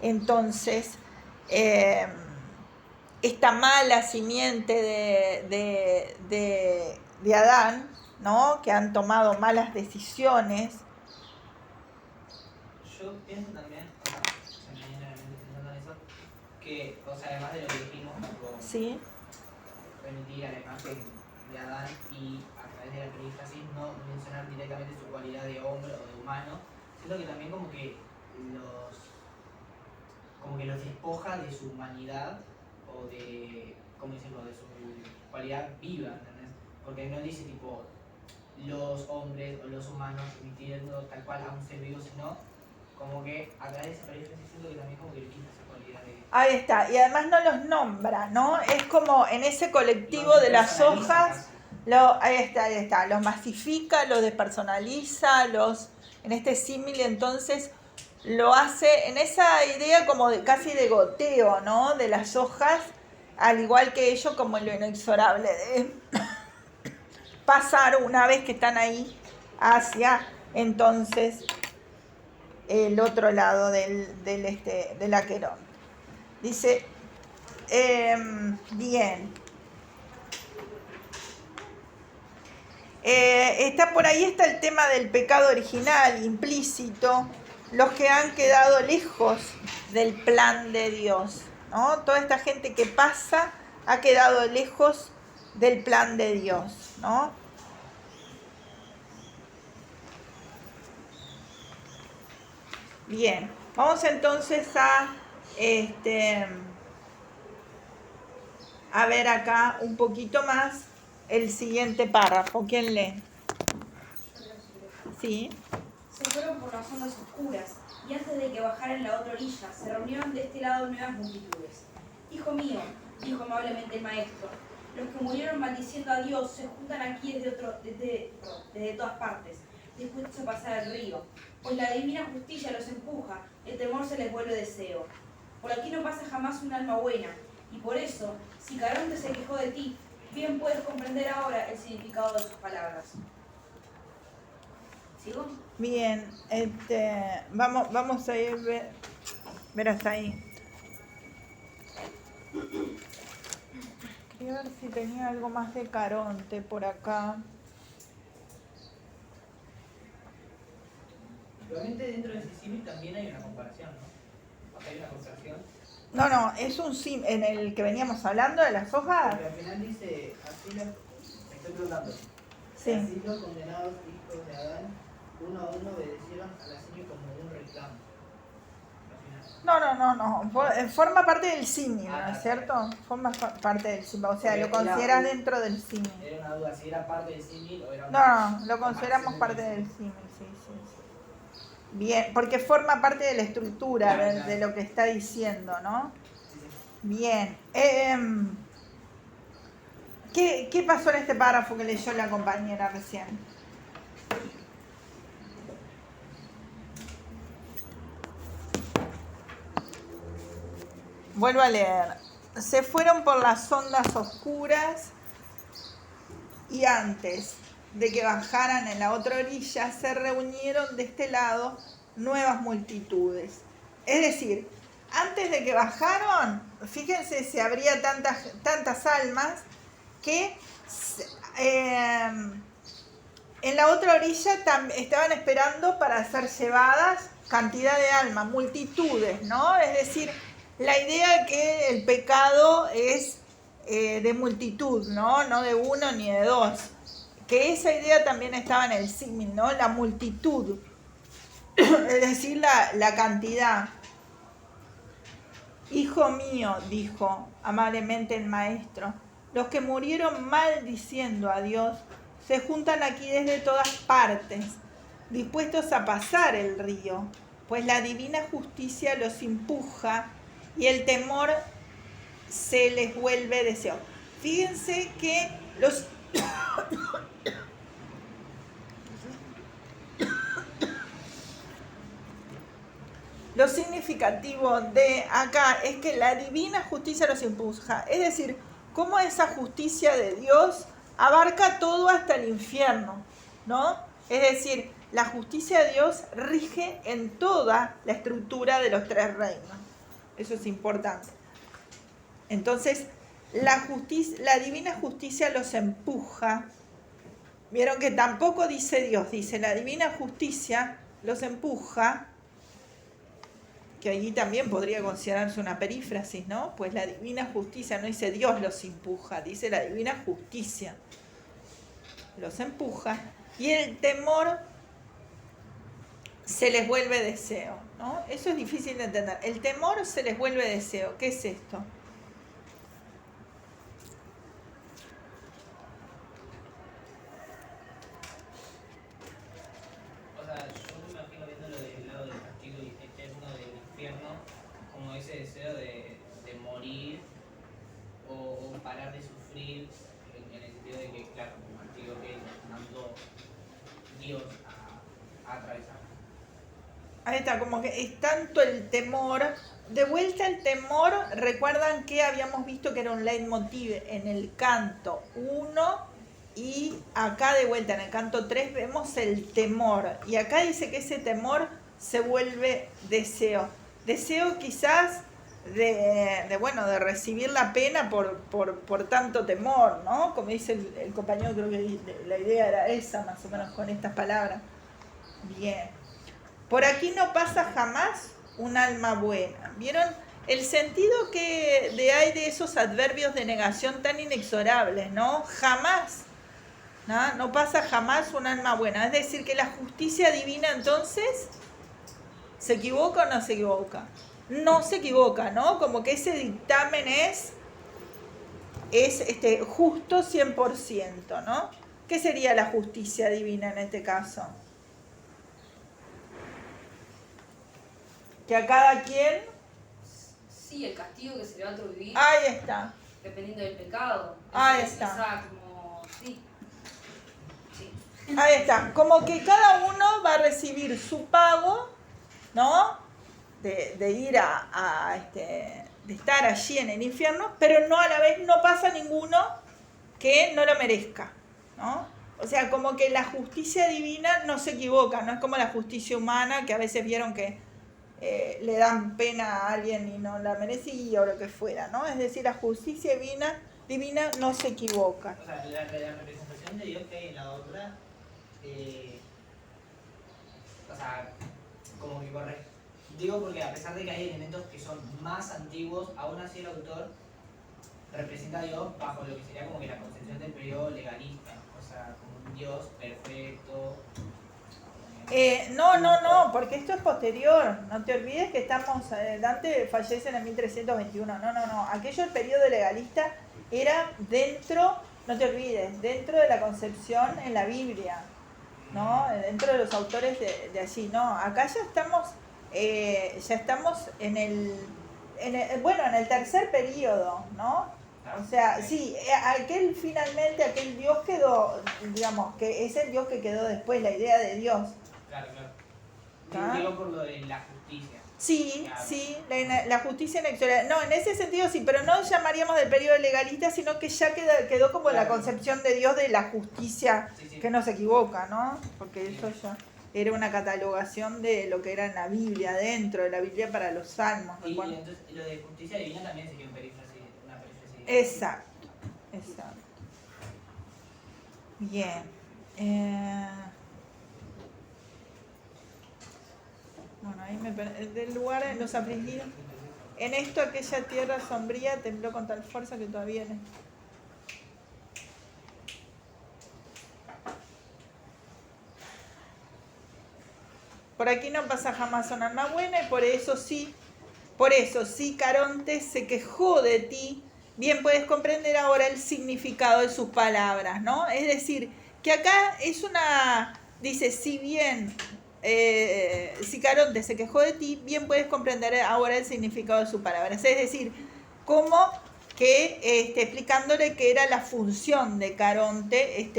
entonces esta mala simiente de Adán, ¿no? Que han tomado malas decisiones. Yo pienso también, se me viene a la mente pensando en eso, que, o sea, además de lo que dijimos, tipo, Sí. remitir a la imagen de Adán y a través de la perífrasis no mencionar directamente su cualidad de hombre o de humano, siento que también como que los despoja de su humanidad o de, ¿cómo decirlo?, de su cualidad viva, ¿entendés? Porque no dice tipo los hombres o los humanos remitiendo tal cual a un ser vivo, sino como que a través de esa perífrasis siento que también como que le quita esa cualidad de... Ahí está, y además no los nombra, ¿no? Es como en ese colectivo de las hojas, ahí está, los masifica, los despersonaliza, en este símil entonces lo hace en esa idea como casi de goteo, ¿no? De las hojas, al igual que ellos como en lo inexorable de pasar una vez que están ahí hacia entonces el otro lado del aquerón. Dice, bien. Está por ahí está el tema del pecado original, implícito, los que han quedado lejos del plan de Dios, ¿no? Toda esta gente que pasa ha quedado lejos del plan de Dios, ¿no? Bien, vamos entonces a ver acá un poquito más el siguiente párrafo. ¿Quién lee? Sí. Se fueron por las ondas oscuras, y antes de que bajaran la otra orilla, se reunieron de este lado nuevas multitudes. Hijo mío, dijo amablemente el maestro, los que murieron maldiciendo a Dios se juntan aquí desde todas partes, dispuestos a pasar el río, pues la divina justicia los empuja, el temor se les vuelve deseo. Por aquí no pasa jamás un alma buena, y por eso, si Caronte se quejó de ti, bien puedes comprender ahora el significado de sus palabras. ¿Sigo? Bien, vamos a ir ver hasta ahí. Quería ver si tenía algo más de Caronte por acá. Igualmente dentro de ese símil también hay una comparación, ¿no? O sea, hay una comparación. No, es un sim en el que veníamos hablando de las hojas. Porque al final dice, así me estoy preguntando, Sí. así los condenados hijos de Adán, uno a uno obedecieron a la señal como un reclamo. Al final. No. Forma parte del símil, ¿no Ah, es cierto? Forma parte del símil. O sea, Porque lo consideras dentro del símil. Era una duda, si era parte del símil o era una... No, lo consideramos parte del símil, sí. Bien, porque forma parte de la estructura de lo que está diciendo, ¿no? Bien. ¿Qué pasó en este párrafo que leyó la compañera recién? Vuelvo a leer. Se fueron por las ondas oscuras y antes de que bajaran en la otra orilla se reunieron de este lado nuevas multitudes. Es decir, antes de que bajaron, fíjense, se abría tantas almas que en la otra orilla estaban esperando para ser llevadas cantidad de almas, multitudes, ¿no? Es decir, la idea que el pecado es de multitud, ¿no? No de uno ni de dos. Que esa idea también estaba en el símil, ¿no? La multitud, es decir, la cantidad. Hijo mío, dijo amablemente el maestro, los que murieron maldiciendo a Dios se juntan aquí desde todas partes, dispuestos a pasar el río, pues la divina justicia los empuja y el temor se les vuelve deseo. Fíjense que lo significativo de acá es que la divina justicia los empuja. Es decir, cómo esa justicia de Dios abarca todo hasta el infierno, ¿no? Es decir, la justicia de Dios rige en toda la estructura de los tres reinos. Eso es importante. Entonces, la divina justicia los empuja. Vieron que tampoco dice Dios, dice la divina justicia los empuja, que allí también podría considerarse una perífrasis, ¿no? Pues la divina justicia no dice Dios los empuja, dice la divina justicia los empuja, y el temor se les vuelve deseo, ¿no? Eso es difícil de entender. El temor se les vuelve deseo. ¿Qué es esto? O sea, yo me imagino viéndolo del lado del castigo eterno del infierno, como ese deseo de morir o parar de sufrir, en el sentido de que, claro, el castigo que mandó Dios a atravesar. Ahí está, como que es tanto el temor. De vuelta el temor, recuerdan que habíamos visto que era un leitmotiv en el canto 1 y acá de vuelta en el canto 3 vemos el temor. Y acá dice que ese temor se vuelve deseo. Deseo quizás de recibir la pena por tanto temor, ¿no? Como dice el compañero, creo que la idea era esa, más o menos con estas palabras. Bien. Por aquí no pasa jamás un alma buena. ¿Vieron el sentido que hay de esos adverbios de negación tan inexorables, ¿no? Jamás, ¿no? No pasa jamás un alma buena. Es decir, que la justicia divina entonces, ¿se equivoca o no se equivoca? No se equivoca, ¿no? Como que ese dictamen es justo 100%, ¿no? ¿Qué sería la justicia divina en este caso? Que a cada quien... Sí, el castigo que se le va a atribuir Ahí está. dependiendo del pecado. Ahí Es está. esa como, sí. Ahí está. Como que cada uno va a recibir su pago, ¿no? De ir de estar allí en el infierno, pero no a la vez no pasa ninguno que no lo merezca, ¿no? O sea, como que la justicia divina no se equivoca, no es como la justicia humana, que a veces vieron que le dan pena a alguien y no la merecía o lo que fuera, ¿no? Es decir, la justicia divina no se equivoca. O sea, la representación de Dios que hay en la obra, o sea, como que digo porque a pesar de que hay elementos que son más antiguos, aún así el autor representa a Dios bajo lo que sería como que la concepción del periodo legalista, o sea, como un Dios perfecto. No, porque esto es posterior. No te olvides que Dante fallece en el 1321. No. Aquello, el periodo legalista, era dentro, no te olvides, dentro de la concepción en la Biblia, ¿no? Dentro de los autores de allí, ¿no? Acá ya estamos en el tercer periodo, ¿no? O sea, sí, aquel Dios quedó, digamos, que es el Dios que quedó después, la idea de Dios. Claro. Digo por lo de la justicia. Sí, claro. sí, la justicia inexorable. No, en ese sentido sí, pero no llamaríamos del periodo legalista, sino que ya quedó como la concepción de Dios de la justicia, sí. Que no se equivoca, ¿no? Porque eso ya era una catalogación de lo que era en la Biblia, dentro de la Biblia para los salmos. Y entonces lo de justicia divina también sería una perífrasis. Exacto. Bien. Bueno, ahí del lugar en los afligidos. En esto aquella tierra sombría tembló con tal fuerza que todavía no. Por aquí no pasa jamás una alma buena y por eso sí, Caronte se quejó de ti. Bien puedes comprender ahora el significado de sus palabras, ¿no? Es decir, que acá dice, si Caronte se quejó de ti, bien puedes comprender ahora el significado de sus palabras. Es decir, como que explicándole que era la función de Caronte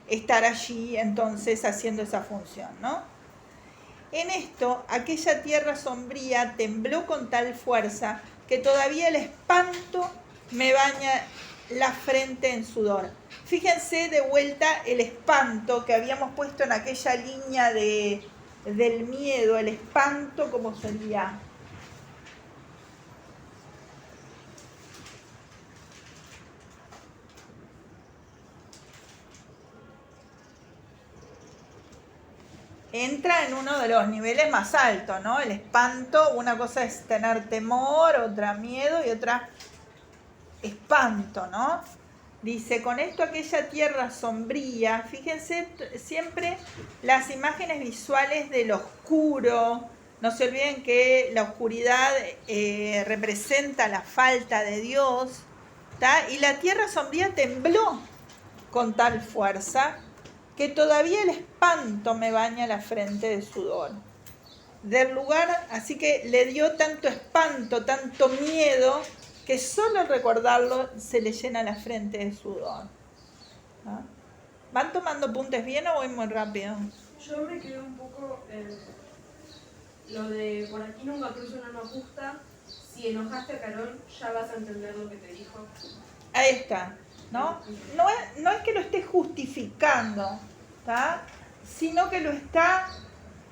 estar allí entonces haciendo esa función, ¿no? En esto, aquella tierra sombría tembló con tal fuerza que todavía el espanto me baña la frente en sudor. Fíjense de vuelta el espanto que habíamos puesto en aquella línea del miedo, el espanto como sería. Entra en uno de los niveles más altos, ¿no? El espanto, una cosa es tener temor, otra miedo y otra espanto, ¿no? Dice, con esto aquella tierra sombría, fíjense siempre las imágenes visuales del oscuro, no se olviden que la oscuridad representa la falta de Dios, ¿tá? Y la tierra sombría tembló con tal fuerza que todavía el espanto me baña la frente de sudor. Del lugar, así que le dio tanto espanto, tanto miedo, que solo al recordarlo se le llena la frente de sudor. ¿Ah? ¿Van tomando apuntes bien o voy muy rápido? Yo me quedé un poco en lo de por aquí nunca cruza una alma justa. Si enojaste a Carol, ya vas a entender lo que te dijo. Ahí está, ¿no? No es que lo esté justificando, ¿tá? Sino que lo está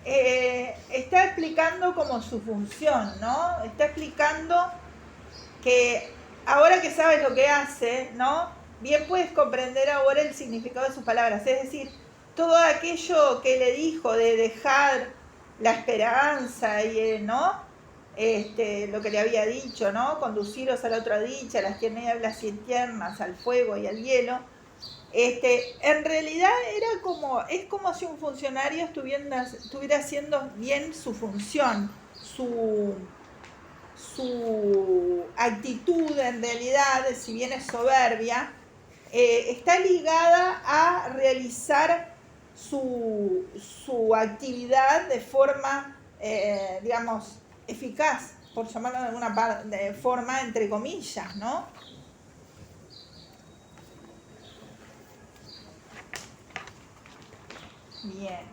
explicando como su función, ¿no? Está explicando que ahora que sabes lo que hace, ¿no? Bien puedes comprender ahora el significado de sus palabras. Es decir, todo aquello que le dijo de dejar la esperanza y, ¿no? Lo que le había dicho, ¿no? Conduciros a la otra dicha, a las tinieblas tiernas, al fuego y al hielo. En realidad es como si un funcionario estuviera haciendo bien su función, su actitud en realidad, si bien es soberbia, está ligada a realizar su actividad de forma, digamos, eficaz, por llamarlo de alguna forma, entre comillas, ¿no? Bien.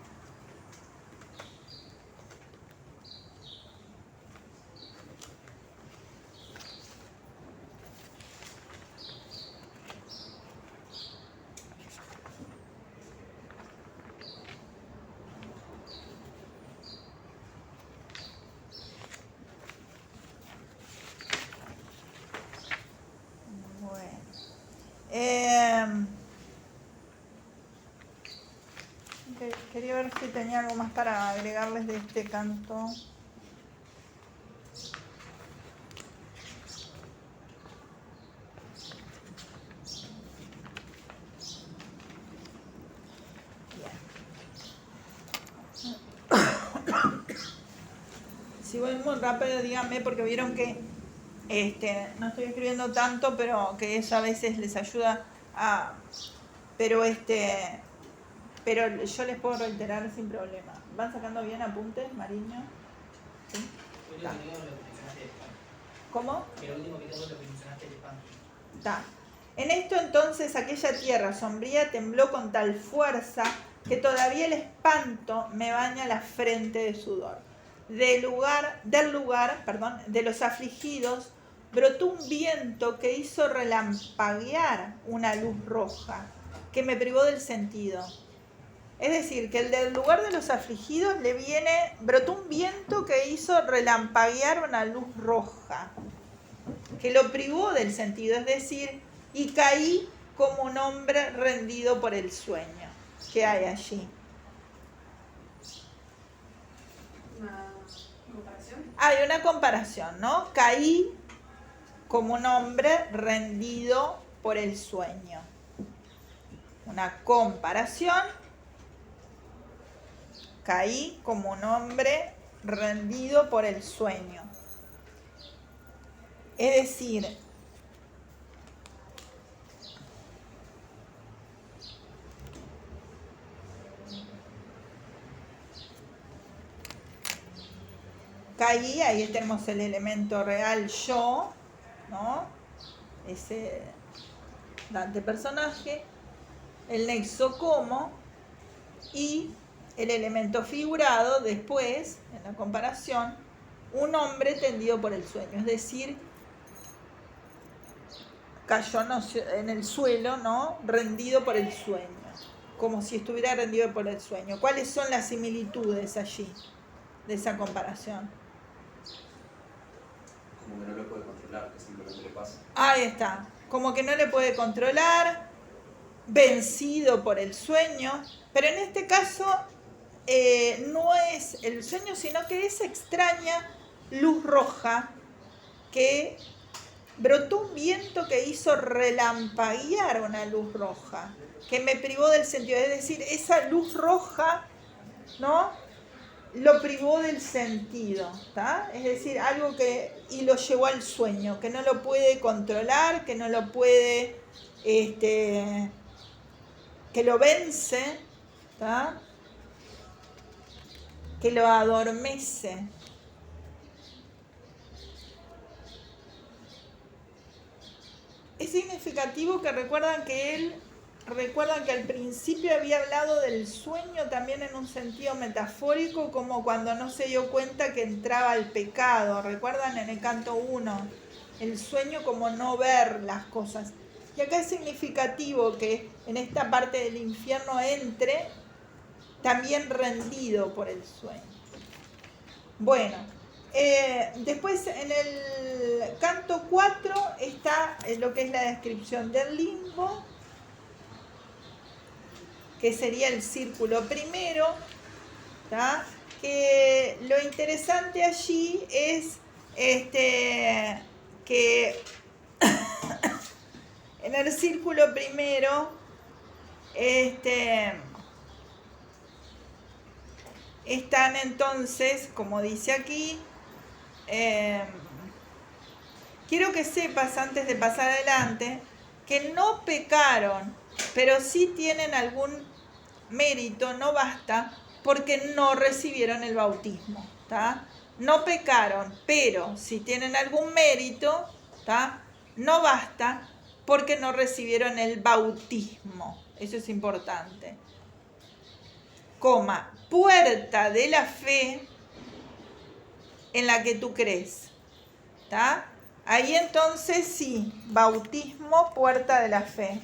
¿Qué Quería ver si tenía algo más para agregarles de este canto. Si voy muy rápido, díganme, porque vieron que no estoy escribiendo tanto, pero que eso a veces les ayuda a... Pero yo les puedo reiterar sin problema. ¿Van sacando bien apuntes, Mariño? ¿Sí? Lo último que tengo es lo que mencionaste del pan. ¿Cómo? Que lo último que tengo es lo que mencionaste del pan. Está. En esto entonces aquella tierra sombría tembló con tal fuerza que todavía el espanto me baña la frente de sudor. Del lugar, de los afligidos, brotó un viento que hizo relampaguear una luz roja, que me privó del sentido. Es decir, que del lugar de los afligidos brotó un viento que hizo relampaguear una luz roja, que lo privó del sentido, es decir, y caí como un hombre rendido por el sueño. ¿Qué hay allí? Una comparación. Hay una comparación, ¿no? Caí como un hombre rendido por el sueño. Una comparación. Caí como un hombre rendido por el sueño. Es decir, caí, ahí tenemos el elemento real yo, ¿no? Ese Dante personaje, el nexo como y el elemento figurado después, en la comparación, un hombre tendido por el sueño, es decir, cayó en el suelo, ¿no? Rendido por el sueño, como si estuviera rendido por el sueño. ¿Cuáles son las similitudes allí de esa comparación? Como que no lo puede controlar, que simplemente le pasa. Ahí está, como que no le puede controlar, vencido por el sueño, pero en este caso no es el sueño, sino que es extraña luz roja que brotó un viento que hizo relampaguear una luz roja, que me privó del sentido, es decir, esa luz roja, ¿no? Lo privó del sentido, ¿tá? Es decir, algo y lo llevó al sueño, que no lo puede controlar, que no lo puede, que lo vence, ¿tá? Que lo adormece. Es significativo que recuerdan que al principio había hablado del sueño también en un sentido metafórico, como cuando no se dio cuenta que entraba el pecado. ¿Recuerdan en el canto 1? El sueño como no ver las cosas. Y acá es significativo que en esta parte del infierno entre también rendido por el sueño. Bueno, después en el canto 4 está lo que es la descripción del limbo, que sería el círculo primero, ¿tá? Que lo interesante allí es que en el círculo primero están entonces, como dice aquí, quiero que sepas antes de pasar adelante que no pecaron, pero sí tienen algún mérito, no basta, porque no recibieron el bautismo, ¿tá? No pecaron, pero si tienen algún mérito, ¿tá? No basta, porque no recibieron el bautismo. Eso es importante. Coma, puerta de la fe en la que tú crees, ¿tá? Ahí entonces sí, bautismo, puerta de la fe.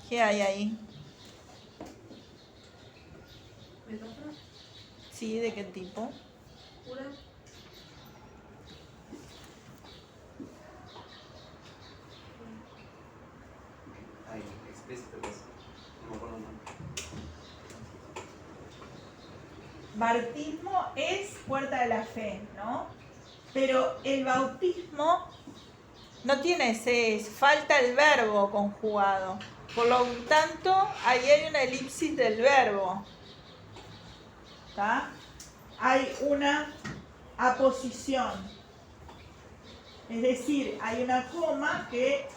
¿Qué hay ahí? Sí, ¿de qué tipo? Una. Ay, explícito que es. No me acuerdo el nombre. Bautismo es puerta de la fe, ¿no? Pero el bautismo no tiene ese, falta el verbo conjugado. Por lo tanto, ahí hay una elipsis del verbo. ¿Está? Hay una aposición. Es decir, hay una coma que...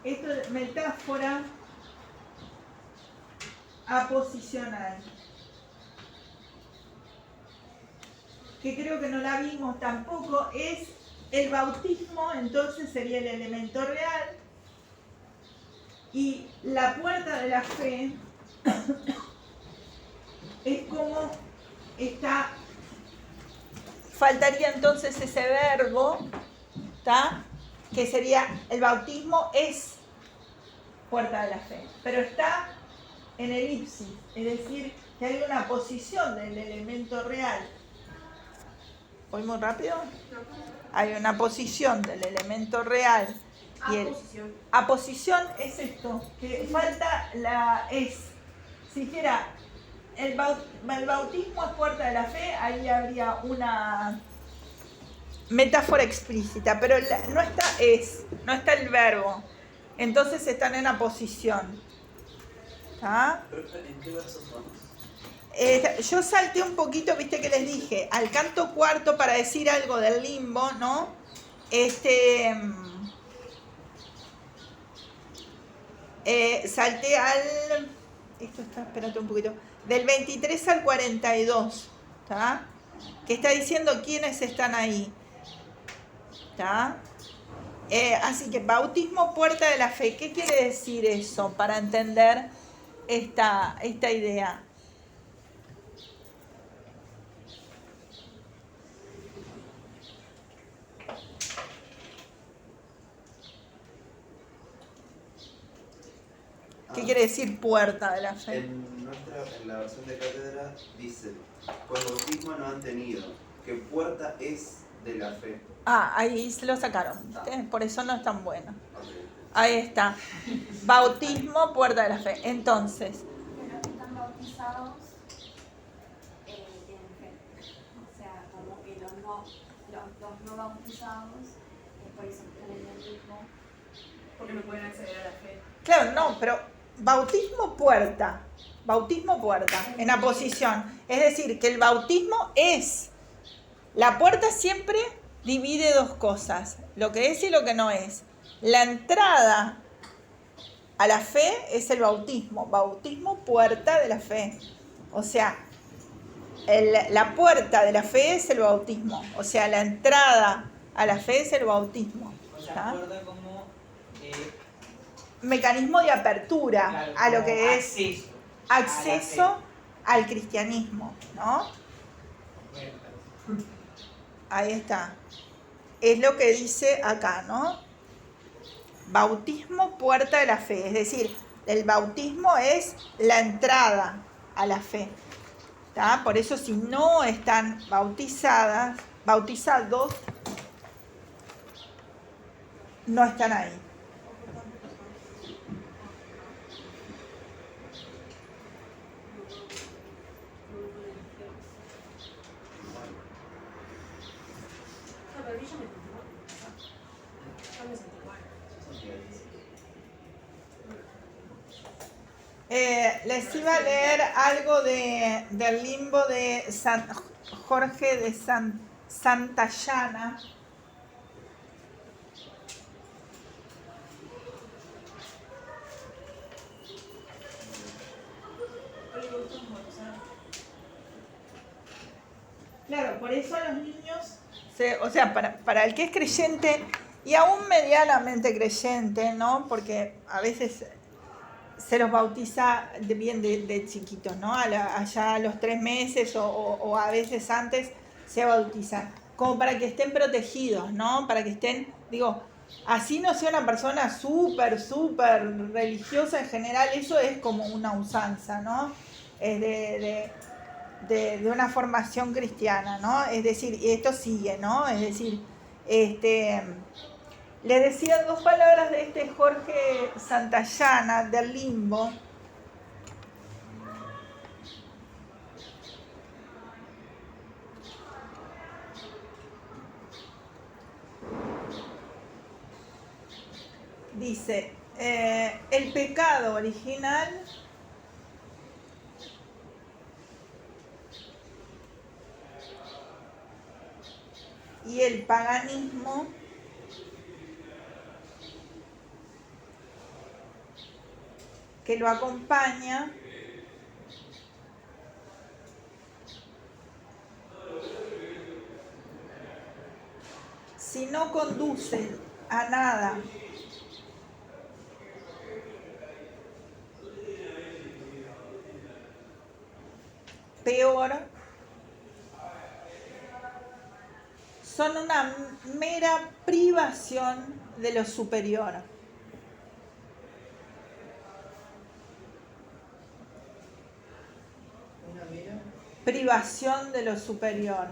Esto es metáfora aposicional. Que creo que no la vimos tampoco, es el bautismo, entonces sería el elemento real, y la puerta de la fe es como está, faltaría entonces ese verbo, ¿está? Que sería el bautismo es puerta de la fe, pero está en elipsis, es decir, que hay una posición del elemento real. ¿Voy muy rápido? Hay una posición del elemento real. Y Aposición. aposición es esto, que falta la es. Si dijera el bautismo es puerta de la fe, ahí habría una metáfora explícita, pero no está es, no está el verbo. Entonces están en aposición. ¿Está? ¿En qué versos vamos? Yo salté un poquito, viste que les dije, al canto cuarto para decir algo del limbo, ¿no? Salté al... Esto está, espérate un poquito. Del 23 al 42, ¿está? Que está diciendo quiénes están ahí. ¿Está? Así que bautismo, puerta de la fe. ¿Qué quiere decir eso para entender esta idea? ¿Qué quiere decir puerta de la fe? En la versión de cátedra dice, pues bautismo no han tenido, que puerta es de la fe. Ah, ahí se lo sacaron, ¿viste? Por eso no es tan bueno. Ok. Ahí está. Bautismo, puerta de la fe. Entonces, Pero están bautizados, tienen fe. O sea, como que los no bautizados, por eso están en el mismo. Porque no pueden acceder a la fe. claro, no, pero bautismo, puerta. Bautismo, puerta, en aposición. Es decir, que el bautismo es. La puerta siempre divide dos cosas, lo que es y lo que no es. La entrada a la fe es el bautismo. Bautismo, puerta de la fe. O sea, la puerta de la fe es el bautismo. O sea, la entrada a la fe es el bautismo. O sea, ¿Está? acuerda como Mecanismo de apertura claro, a lo como que es acceso al cristianismo, ¿no? Ahí está. Es lo que dice acá, ¿no? Bautismo, puerta de la fe. Es decir, el bautismo es la entrada a la fe. ¿Tá? Por eso si no están bautizados, no están ahí. No, pero a mí ya me sentí mal. Ya me sentí mal. Les iba a leer algo del limbo de San Jorge de Santayana. Claro, por eso a los niños, o sea, para el que es creyente y aún medianamente creyente, ¿no? Porque a veces se los bautiza bien de chiquitos, ¿no? Allá a los 3 meses o a veces antes se bautizan, como para que estén protegidos, ¿no? Para que estén, digo, así no sea una persona súper religiosa en general, eso es como una usanza, ¿no? de una formación cristiana, ¿no? Es decir, y esto sigue, ¿no? Es decir, le decía dos palabras de Jorge Santayana, del Limbo. Dice, el pecado original y el paganismo que lo acompaña si no conducen a nada peor, son una mera privación de lo superior. Una mera Privación de lo superior.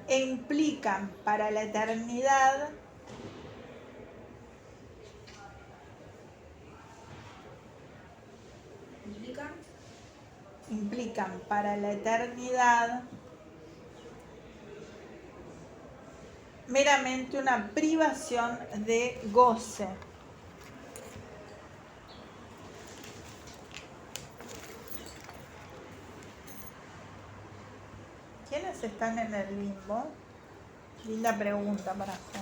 E implican para la eternidad implican para la eternidad meramente una privación de goce. ¿Quiénes están en el limbo? Linda pregunta para hacer.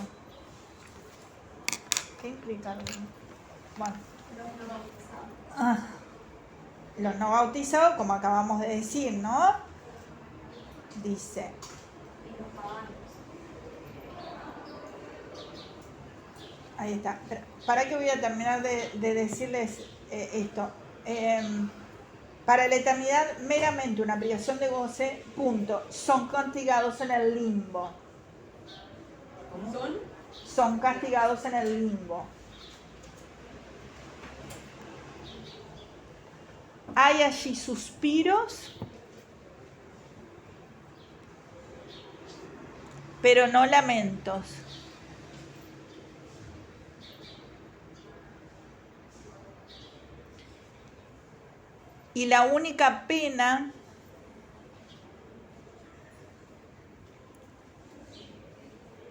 ¿Qué implica el limbo? Bueno. Los no bautizados, como acabamos de decir, ¿no? Dice. Y los paganos. Ahí está. ¿Para qué voy a terminar de decirles esto? Para la eternidad, meramente una privación de goce, punto. Son castigados en el limbo. ¿Cómo? Son castigados en el limbo. Hay allí suspiros, pero no lamentos. Y la única pena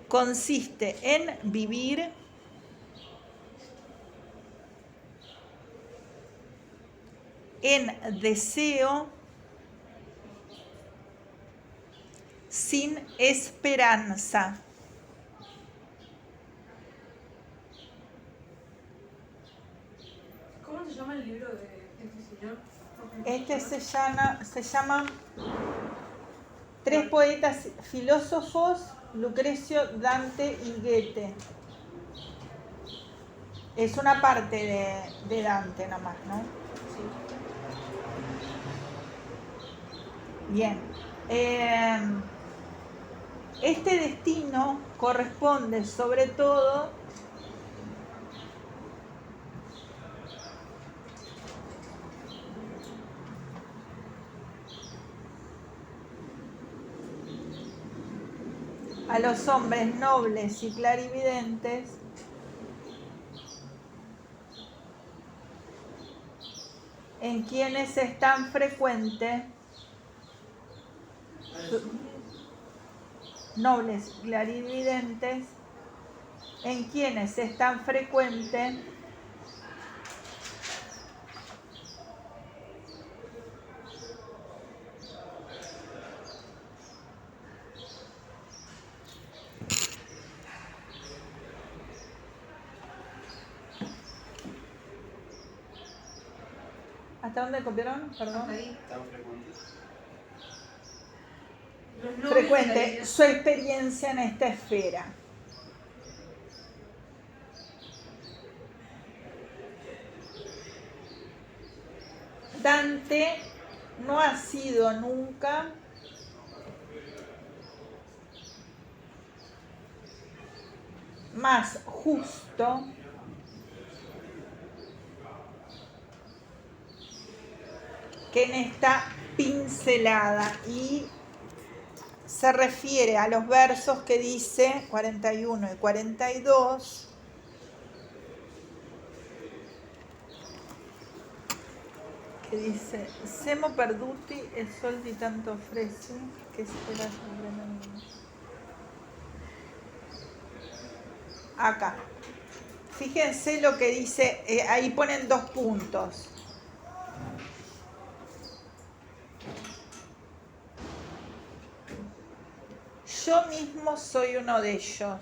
consiste en vivir en deseo sin esperanza. ¿Cómo se llama el libro de este señor? Este se llama Tres poetas filósofos, Lucrecio, Dante y Goethe. Es una parte de Dante nomás, ¿no? Bien. Este destino corresponde sobre todo a los hombres nobles y clarividentes en quienes es tan frecuente nobles clarividentes en quienes es tan frecuente ¿Hasta dónde copiaron? Perdón. Tan frecuente. Los nobles Frecuente su experiencia en esta esfera. Dante no ha sido nunca más justo que en esta pincelada, y se refiere a los versos que dice 41 y 42, que dice: Semo perduti e soldi tanto ofreci, che spera sobre me. Acá. Fíjense lo que dice, ahí ponen 2 puntos. Yo mismo soy uno de ellos,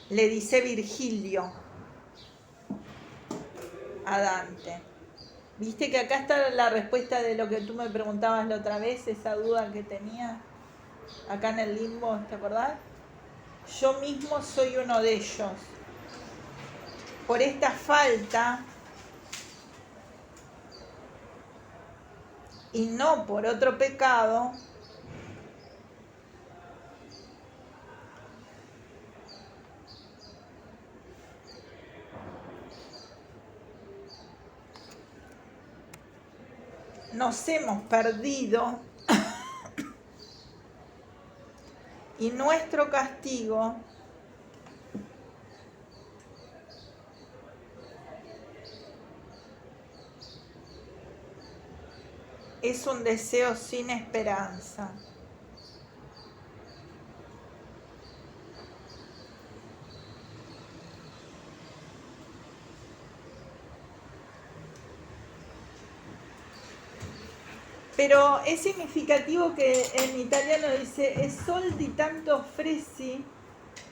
le dice Virgilio a Dante. ¿Viste que acá está la respuesta de lo que tú me preguntabas la otra vez, esa duda que tenía acá en el limbo, ¿te acordás? Yo mismo soy uno de ellos. Por esta falta y no por otro pecado, nos hemos perdido y nuestro castigo es un deseo sin esperanza. Pero es significativo que en italiano dice: "E soldi tanto ofreci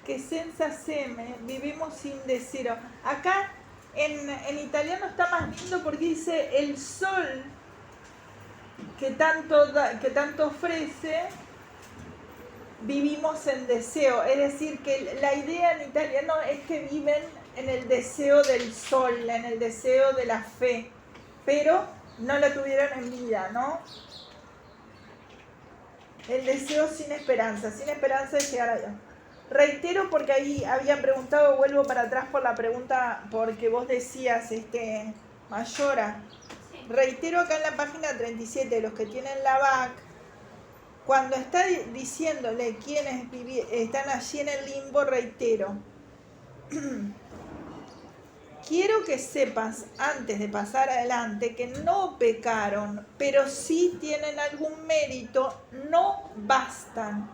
che senza seme vivimos sin deseo". Acá en italiano está más lindo porque dice: el sol que tanto ofrece, vivimos en deseo. Es decir, que la idea en italiano es que viven en el deseo del sol, en el deseo de la fe, pero no la tuvieron en vida, ¿no? El deseo sin esperanza de llegar allá. Reitero, porque ahí habían preguntado, vuelvo para atrás por la pregunta, porque vos decías, Mayora. Reitero acá en la página 37, los que tienen la BAC, cuando está diciéndole quiénes están allí en el limbo, reitero. Quiero que sepas, antes de pasar adelante, que no pecaron, pero sí tienen algún mérito, no bastan,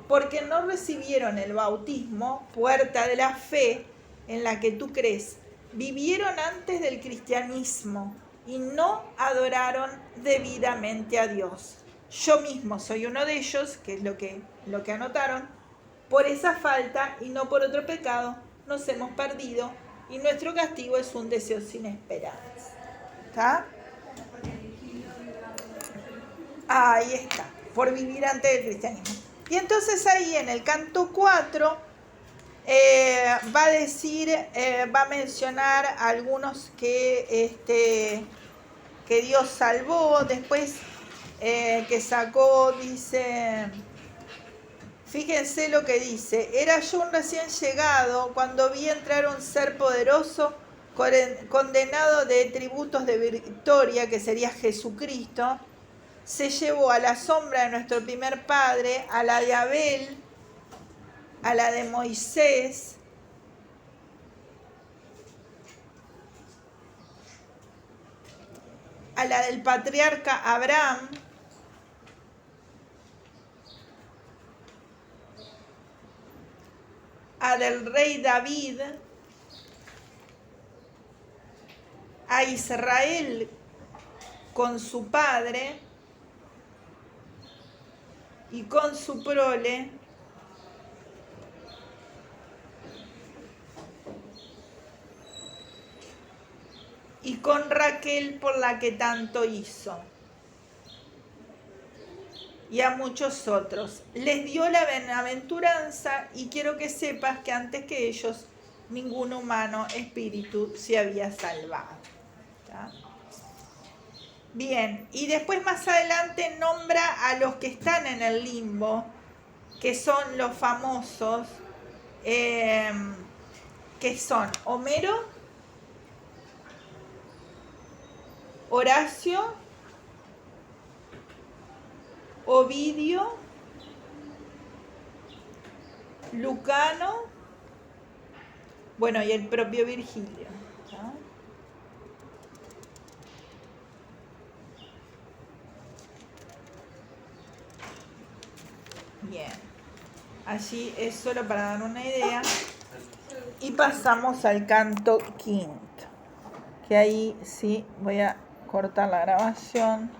porque no recibieron el bautismo, puerta de la fe en la que tú crees. Vivieron antes del cristianismo y no adoraron debidamente a Dios. Yo mismo soy uno de ellos, que es lo que anotaron. Por esa falta y no por otro pecado nos hemos perdido, y nuestro castigo es un deseo sin esperanza. ¿Está? Ahí está, por vivir antes del cristianismo. Y entonces ahí en el canto 4 va a decir, va a mencionar algunos que Dios salvó, después que sacó, dice... Fíjense lo que dice: era yo un recién llegado cuando vi entrar un ser poderoso condenado de tributos de victoria, que sería Jesucristo. Se llevó a la sombra de nuestro primer padre, a la de Abel, a la de Moisés, a la del patriarca Abraham, a del rey David, a Israel con su padre y con su prole, y con Raquel por la que tanto hizo, y a muchos otros. Les dio la bienaventuranza, y quiero que sepas que antes que ellos ningún humano espíritu se había salvado. ¿Está? Bien, y después más adelante nombra a los que están en el limbo, que son los famosos, que son Homero, Horacio, Ovidio, Lucano, bueno, y el propio Virgilio. ¿Ah? Bien, allí es solo para dar una idea. Y pasamos al canto quinto, que ahí sí voy a cortar la grabación.